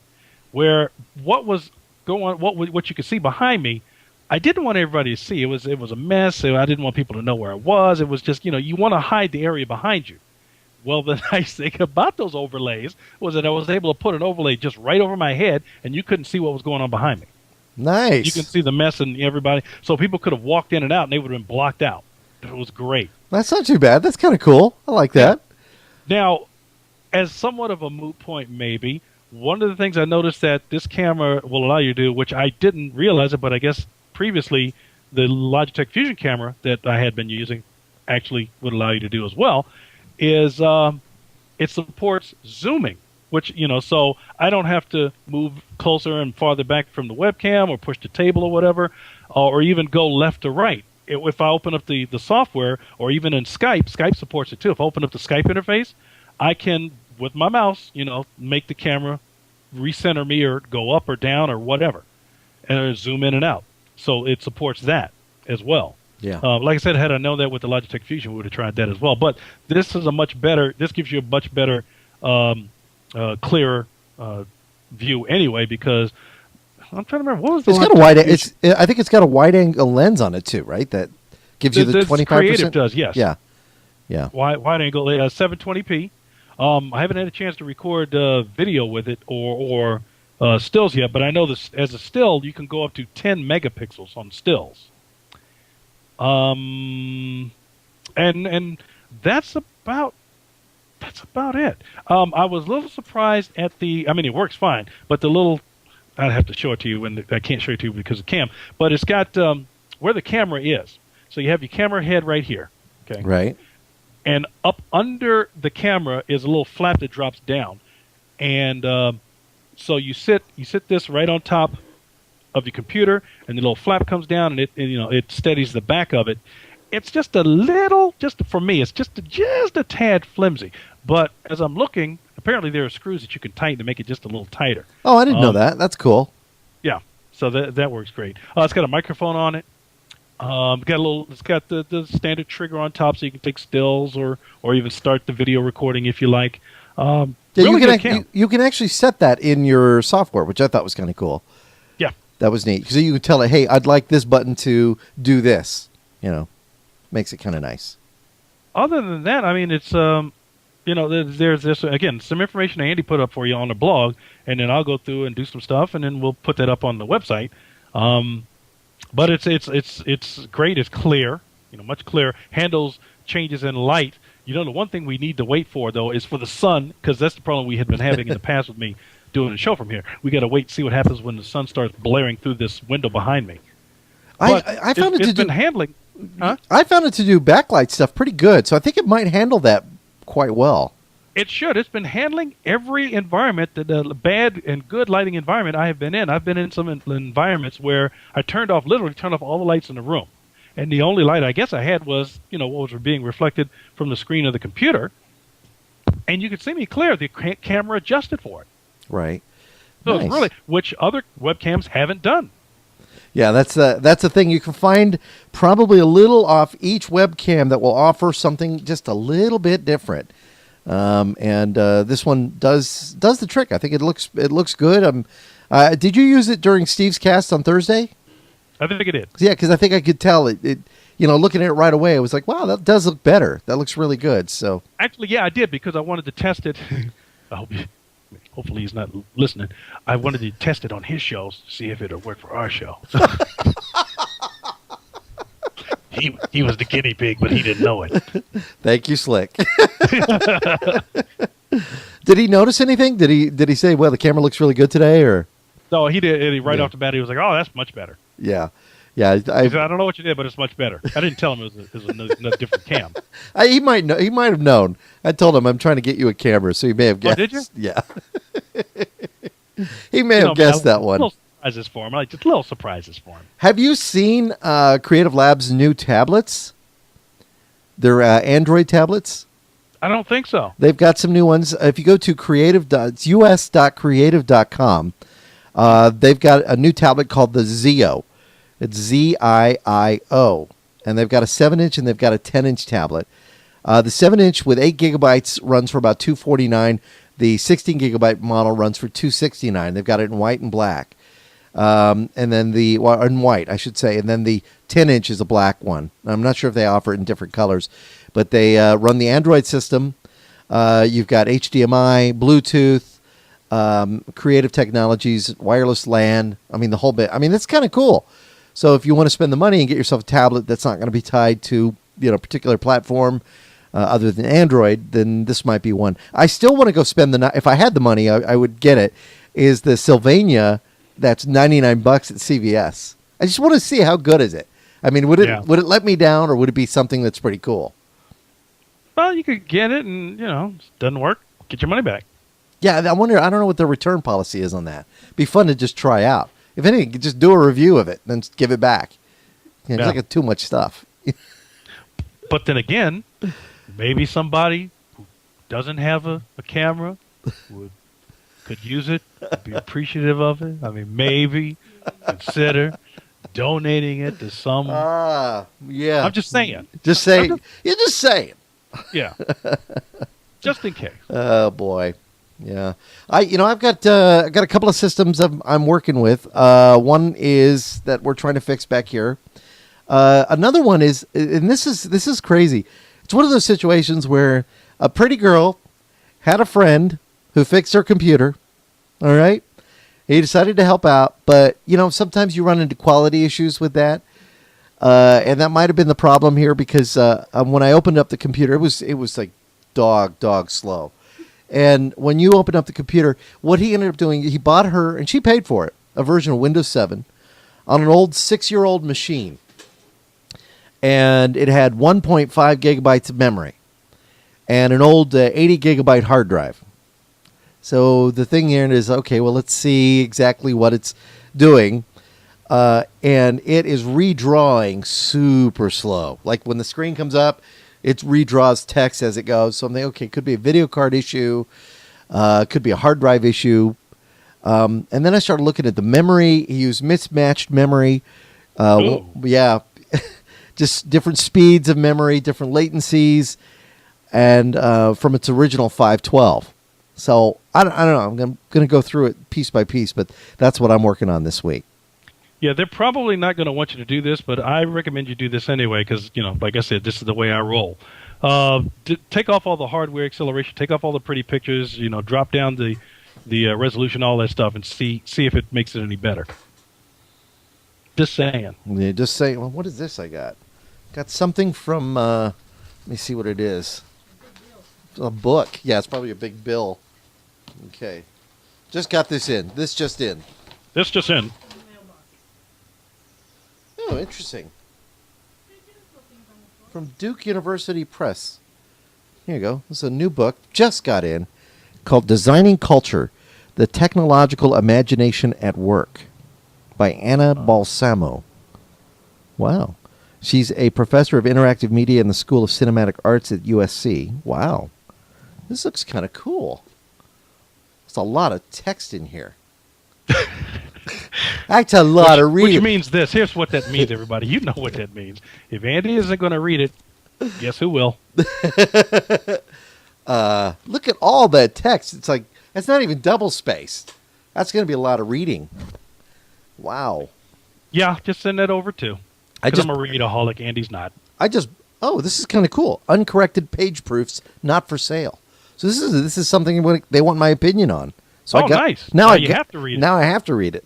where what was go on what you could see behind me. I didn't want everybody to see. It was a mess. So I didn't want people to know where I was. It was just, you want to hide the area behind you. Well, the nice thing about those overlays was that I was able to put an overlay just right over my head, and you couldn't see what was going on behind me. Nice. You can see the mess and everybody. So people could have walked in and out, and they would have been blocked out. It was great. That's not too bad. That's kind of cool. I like that. Now, as somewhat of a moot point, maybe, one of the things I noticed that this camera will allow you to do, which I didn't realize it, but I guess previously the Logitech Fusion camera that I had been using actually would allow you to do as well, is it supports zooming, which, so I don't have to move closer and farther back from the webcam or push the table or whatever, or even go left to right. If I open up the software, or even in Skype supports it too. If I open up the Skype interface, I can, with my mouse, make the camera recenter me or go up or down or whatever, and zoom in and out. So it supports that as well. Yeah. Like I said, had I known that with the Logitech Fusion, we would have tried that as well. But this is this gives you a much better, clearer view anyway, because I'm trying to remember, what was the I think it's got a wide angle lens on it too, right? That gives you the 25%. Creative does, yes. Yeah. Yeah. Wide angle, 720p. I haven't had a chance to record video with it or stills yet, but I know this as a still, you can go up to 10 megapixels on stills. And that's about it. I was a little surprised at it works fine, but I'd have to show it to you, and I can't show it to you because of cam, but it's got where the camera is. So you have your camera head right here. Okay. Right. And up under the camera is a little flap that drops down. And so you sit this right on top of your computer, and the little flap comes down, and it steadies the back of it. It's just a little, for me, it's just a tad flimsy. But as I'm looking, apparently there are screws that you can tighten to make it just a little tighter. Oh, I didn't know that. That's cool. Yeah, so that works great. It's got a microphone on it. It's got the standard trigger on top, so you can take stills or even start the video recording if you like. You can actually set that in your software, which I thought was kind of cool. Yeah, that was neat. So you can tell it, hey, I'd like this button to do this. Makes it kind of nice. Other than that, it's there's this again, some information Andy put up for you on the blog, and then I'll go through and do some stuff, and then we'll put that up on the website. But it's great. It's clear, much clearer. Handles changes in light. The one thing we need to wait for though is for the sun, because that's the problem we had been having in the past with me doing a show from here. We got to wait and see what happens when the sun starts blaring through this window behind me. I found it to do handling. Huh? I found it to do backlight stuff pretty good, so I think it might handle that quite well. It should. It's been handling every environment, the bad and good lighting environment I have been in. I've been in some environments where I literally turned off all the lights in the room. And the only light I guess I had was, what was being reflected from the screen of the computer. And you could see me clear. The camera adjusted for it. Right. So nice. It's really, which other webcams haven't done. Yeah, that's the thing. You can find probably a little off each webcam that will offer something just a little bit different. And this one does the trick. I think it looks good. Did you use it during Steve's cast on Thursday? I think it did. Yeah, because I think I could tell it. Looking at it right away, I was like, wow, that does look better. That looks really good. So actually, yeah, I did, because I wanted to test it. Hopefully he's not listening. I wanted to test it on his shows to see if it would work for our show. He was the guinea pig, but he didn't know it. Thank you, Slick. Did he notice anything? Did he say, well, the camera looks really good today? Or no, he did. Right off the bat, he was like, oh, that's much better. Yeah. He said, I don't know what you did, but it's much better. I didn't tell him it was a different cam. He might know. He might have known. I told him I'm trying to get you a camera, so he may have guessed. Oh, did you? Yeah. He may have guessed that one. Little surprises for him. Just little surprises for him. Have you seen Creative Labs' new tablets? Their Android tablets? I don't think so. They've got some new ones. If you go to us.creative.com, they've got a new tablet called the Zio. It's ZIIO. And they've got a 7-inch and they've got a 10-inch tablet. The 7-inch with 8 gigabytes runs for about $249. The 16 gigabyte model runs for $269. They've got it in white and black. And then in white, I should say. And then the 10-inch is a black one. I'm not sure if they offer it in different colors, but they run the Android system. You've got HDMI, Bluetooth, creative technologies, wireless LAN. I mean, the whole bit. I mean, it's kind of cool. So if you want to spend the money and get yourself a tablet that's not going to be tied to a particular platform other than Android, then this might be one. I still want to go spend if I had the money, I would get it. Is the Sylvania that's $99 at CVS? I just want to see how good is it. I mean, would it let me down, or would it be something that's pretty cool? Well, you could get it, and if it doesn't work, get your money back. Yeah, I wonder. I don't know what their return policy is on that. It'd be fun to just try out. If anything, just do a review of it, then give it back. It's like too much stuff. But then again, maybe somebody who doesn't have a camera could use it, be appreciative of it. I mean, maybe consider donating it to some. Yeah. I'm just saying. Just saying. You're just saying. Yeah. Just in case. Oh boy. Yeah. I've got a couple of systems I'm working with. One is that we're trying to fix back here. Another one is, and this is crazy. It's one of those situations where a pretty girl had a friend who fixed her computer. All right. He decided to help out, but sometimes you run into quality issues with that. And that might have been the problem here because when I opened up the computer, it was like dog slow. And when you open up the computer, what he ended up doing, he bought her, and she paid for it, a version of Windows 7 on an old 6-year-old machine. And it had 1.5 gigabytes of memory and an old 80 gigabyte hard drive. So the thing here is, okay, well, let's see exactly what it's doing. And it is redrawing super slow. Like when the screen comes up, it redraws text as it goes. So I'm thinking, okay, could be a video card issue. Could be a hard drive issue. And then I started looking at the memory. He used mismatched memory. Yeah. Just different speeds of memory, different latencies, and from its original 512. So I don't know. I'm going to go through it piece by piece, but that's what I'm working on this week. Yeah, they're probably not going to want you to do this, but I recommend you do this anyway because, like I said, this is the way I roll. Take off all the hardware acceleration, take off all the pretty pictures, drop down the resolution, all that stuff, and see if it makes it any better. Just saying. Yeah, just saying. Well, what is this I got? Got something from, let me see what it is. A book. Yeah, it's probably a big bill. Okay. Just got this in. This just in. Oh, interesting. From Duke University Press. Here you go. This is a new book. Just got in. Called Designing Culture, The Technological Imagination at Work. By Anna Balsamo. Wow. She's a professor of interactive media in the School of Cinematic Arts at USC. Wow. This looks kind of cool. There's a lot of text in here. That's a lot of reading. Which means this. Here's what that means, everybody. You know what that means. If Andy isn't going to read it, guess who will? Look at all that text. It's like, that's not even double-spaced. That's going to be a lot of reading. Wow. Yeah, just send that over too. Because I'm a readaholic. Andy's not. This is kind of cool. Uncorrected page proofs, not for sale. So this is something they want my opinion on. So nice. Now you have to read it. Now I have to read it.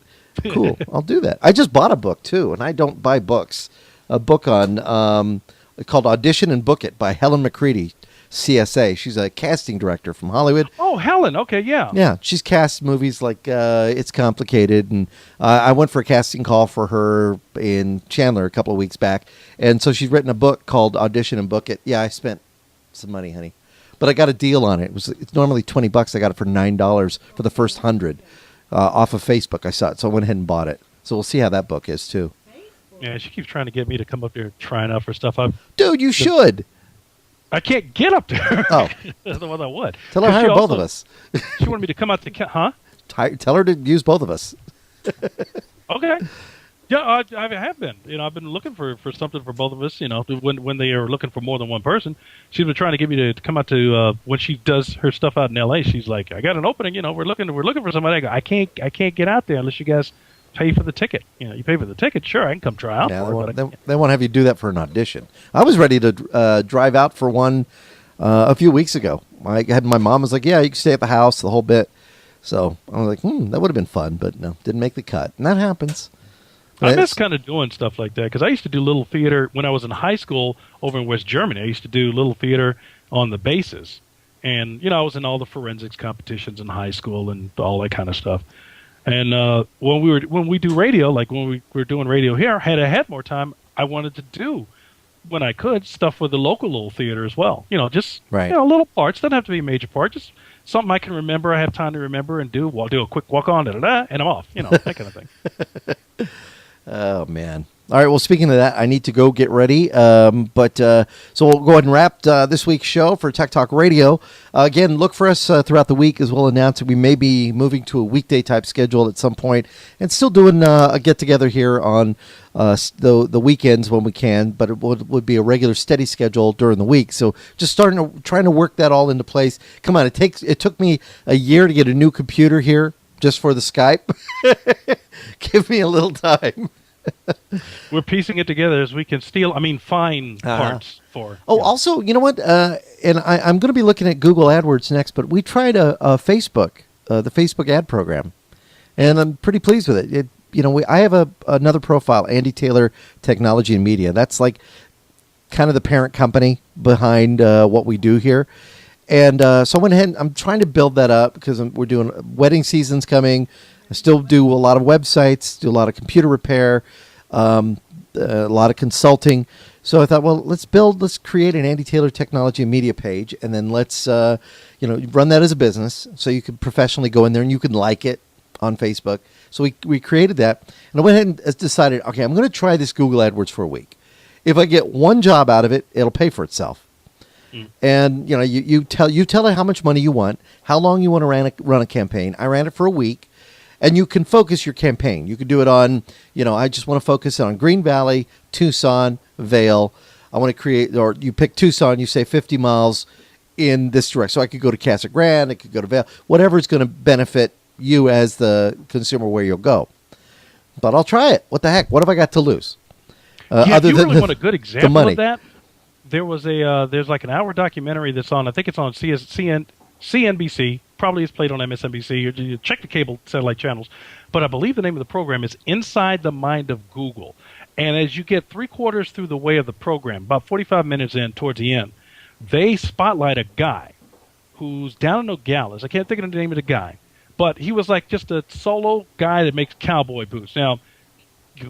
Cool. I'll do that. I just bought a book too, and I don't buy books. A book on called Audition and Book It by Helen McCready, CSA. She's a casting director from Hollywood. Oh, Helen. Okay, yeah. Yeah, she's cast movies like It's Complicated, and I went for a casting call for her in Chandler a couple of weeks back, and so she's written a book called Audition and Book It. Yeah, I spent some money, honey, but I got a deal on it. It's normally $20. I got it for $9 for the first 100 off of Facebook. I saw it, so I went ahead and bought it. So we'll see how that book is too. Yeah, she keeps trying to get me to come up there trying out for stuff. Dude, you should. I can't get up there. Oh. Otherwise I would. Tell her to hire both of us. She wanted me to come out to... Huh? Tell her to use both of us. Okay. Yeah, I have been. I've been looking for something for both of us, when they are looking for more than one person. She's been trying to get me to come out to... when she does her stuff out in L.A., she's like, I got an opening, we're looking for somebody. I go, I can't get out there unless you guys pay for the ticket. You pay for the ticket. Sure, I can come try out. Yeah, for it, they won't have you do that for an audition. I was ready to drive out for one a few weeks ago. I had my mom was like, "Yeah, you can stay at the house the whole bit." So I was like, that would have been fun, but no, didn't make the cut. And that happens. I miss kind of doing stuff like that because I used to do little theater when I was in high school over in West Germany. I used to do little theater on the bases. And, I was in all the forensics competitions in high school and all that kind of stuff. And when we do radio, like when we were doing radio here, had I had more time, I wanted to do, when I could, stuff with the local little theater as well. Just right. Little parts. Doesn't have to be a major part. Just something I can remember, I have time to remember and do. I'll do a quick walk on, and I'm off. That kind of thing. Oh, man. All right, well, speaking of that, I need to go get ready. So we'll go ahead and wrap this week's show for Tech Talk Radio. Again, look for us throughout the week as we'll announce that we may be moving to a weekday-type schedule at some point and still doing a get-together here on the weekends when we can, but it would be a regular, steady schedule during the week. So just trying to work that all into place. Come on, it took me a year to get a new computer here just for the Skype. Give me a little time. We're piecing it together as we can find parts for. Oh, also, you know what? And I'm going to be looking at Google AdWords next, but we tried a Facebook, the Facebook ad program, and I'm pretty pleased with it. I have another profile, Andy Taylor Technology and Media. That's like kind of the parent company behind what we do here. And so I went ahead and I'm trying to build that up because we're doing wedding season's coming. I still do a lot of websites, do a lot of computer repair, a lot of consulting. So I thought, well, let's create an Andy Taylor Technology and Media page, and then let's, run that as a business so you can professionally go in there and you can like it on Facebook. So we created that, and I went ahead and decided, okay, I'm going to try this Google AdWords for a week. If I get one job out of it, it'll pay for itself. And you tell it how much money you want, how long you want to run a campaign. I ran it for a week. And you can focus your campaign. You can do it on, I just want to focus on Green Valley, Tucson, Vail. I want to create, or you pick Tucson, you say 50 miles in this direction. So I could go to Casa Grande, I could go to Vail, whatever is going to benefit you as the consumer where you'll go. But I'll try it. What the heck? What have I got to lose? If you really want a good example of that, there was there's like an hour documentary that's on, I think it's on CNBC. Probably is played on MSNBC. You check the cable satellite channels. But I believe the name of the program is Inside the Mind of Google. And as you get 3/4 through the way of the program, about 45 minutes in, towards the end, they spotlight a guy who's down in Nogales. I can't think of the name of the guy. But he was like just a solo guy that makes cowboy boots. Now,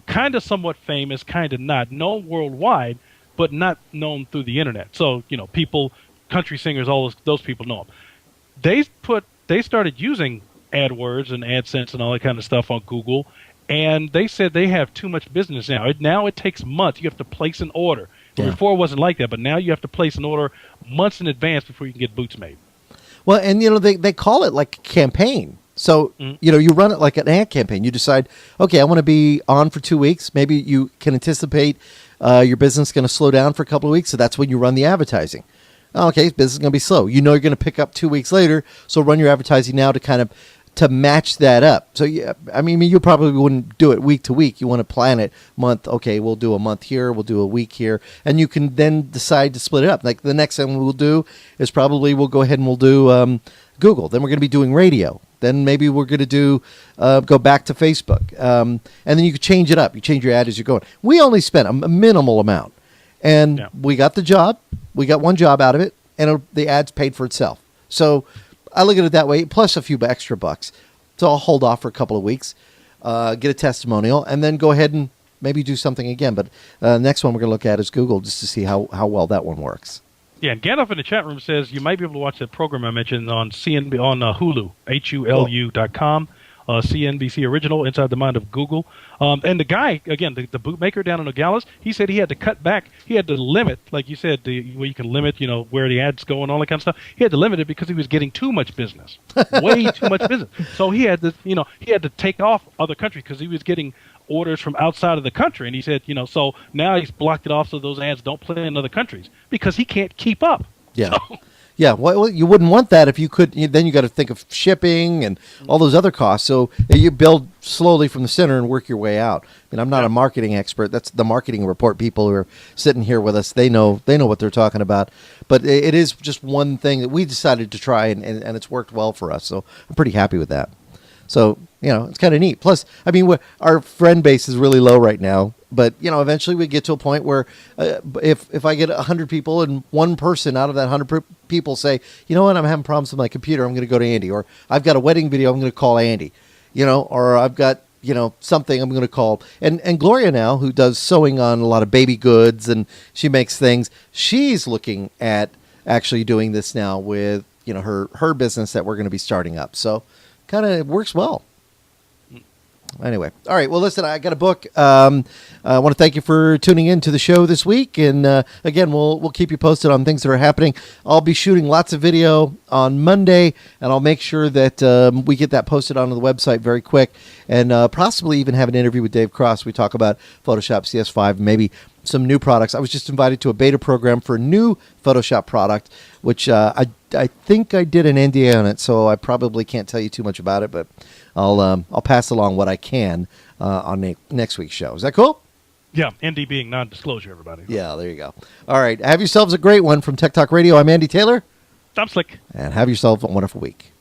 kind of somewhat famous, kind of not. Known worldwide, but not known through the internet. So, people, country singers, all those people know him. They started using AdWords and AdSense and all that kind of stuff on Google, and they said they have too much business now. Now it takes months. You have to place an order. Yeah. Before it wasn't like that, but now you have to place an order months in advance before you can get boots made. Well, and they call it like a campaign. So, you run it like an ad campaign. You decide, okay, I want to be on for 2 weeks. Maybe you can anticipate your business is going to slow down for a couple of weeks, so that's when you run the advertising. Okay, business is going to be slow. You're going to pick up 2 weeks later, so run your advertising now to match that up. So, yeah, you probably wouldn't do it week to week. You want to plan it month. Okay, we'll do a month here, we'll do a week here, and you can then decide to split it up. Like the next thing we'll do is probably we'll go ahead and we'll do Google. Then we're going to be doing radio. Then maybe we're going to do go back to Facebook, and then you can change it up. You change your ad as you're going. We only spent a minimal amount. And we got the job. We got one job out of it, and the ads paid for itself. So I look at it that way, plus a few extra bucks. So I'll hold off for a couple of weeks, get a testimonial, and then go ahead and maybe do something again. But next one we're going to look at is Google, just to see how well that one works. Yeah, and Gandalf in the chat room says you might be able to watch that program I mentioned on Hulu, HULU.com. CNBC original, Inside the Mind of Google. And the guy, again, the bootmaker down in Nogales, he said he had to cut back. He had to limit, like you said, where you can limit, where the ads go and all that kind of stuff. He had to limit it because he was getting too much business, way too much business. So he had to take off other countries because he was getting orders from outside of the country. And he said, so now he's blocked it off so those ads don't play in other countries because he can't keep up. Yeah. So, Yeah, well, you wouldn't want that if you could. Then you got to think of shipping and all those other costs. So you build slowly from the center and work your way out. I mean, I'm not a marketing expert. That's the marketing report people who are sitting here with us. They know what they're talking about. But it is just one thing that we decided to try, and it's worked well for us. So I'm pretty happy with that. So, it's kind of neat. Plus, I mean, our friend base is really low right now. But, eventually we get to a point where if I get 100 people and one person out of that 100 people say, you know what, I'm having problems with my computer, I'm going to go to Andy. Or I've got a wedding video, I'm going to call Andy. Or I've got, something I'm going to call. And Gloria now, who does sewing on a lot of baby goods and she makes things, she's looking at actually doing this now with, her business that we're going to be starting up. So kind of works well. Anyway, all right. Well, listen, I got a book. I want to thank you for tuning in to the show this week, and again, we'll keep you posted on things that are happening. I'll be shooting lots of video on Monday, and I'll make sure that we get that posted onto the website very quick, and possibly even have an interview with Dave Cross. We talk about Photoshop CS5, maybe some new products. I was just invited to a beta program for a new Photoshop product, which I think I did an NDA on it, so I probably can't tell you too much about it, but I'll pass along what I can on next week's show. Is that cool? Yeah, ND being non-disclosure, everybody. Yeah, there you go. All right, have yourselves a great one from Tech Talk Radio. I'm Andy Taylor. I'm Slick. And have yourself a wonderful week.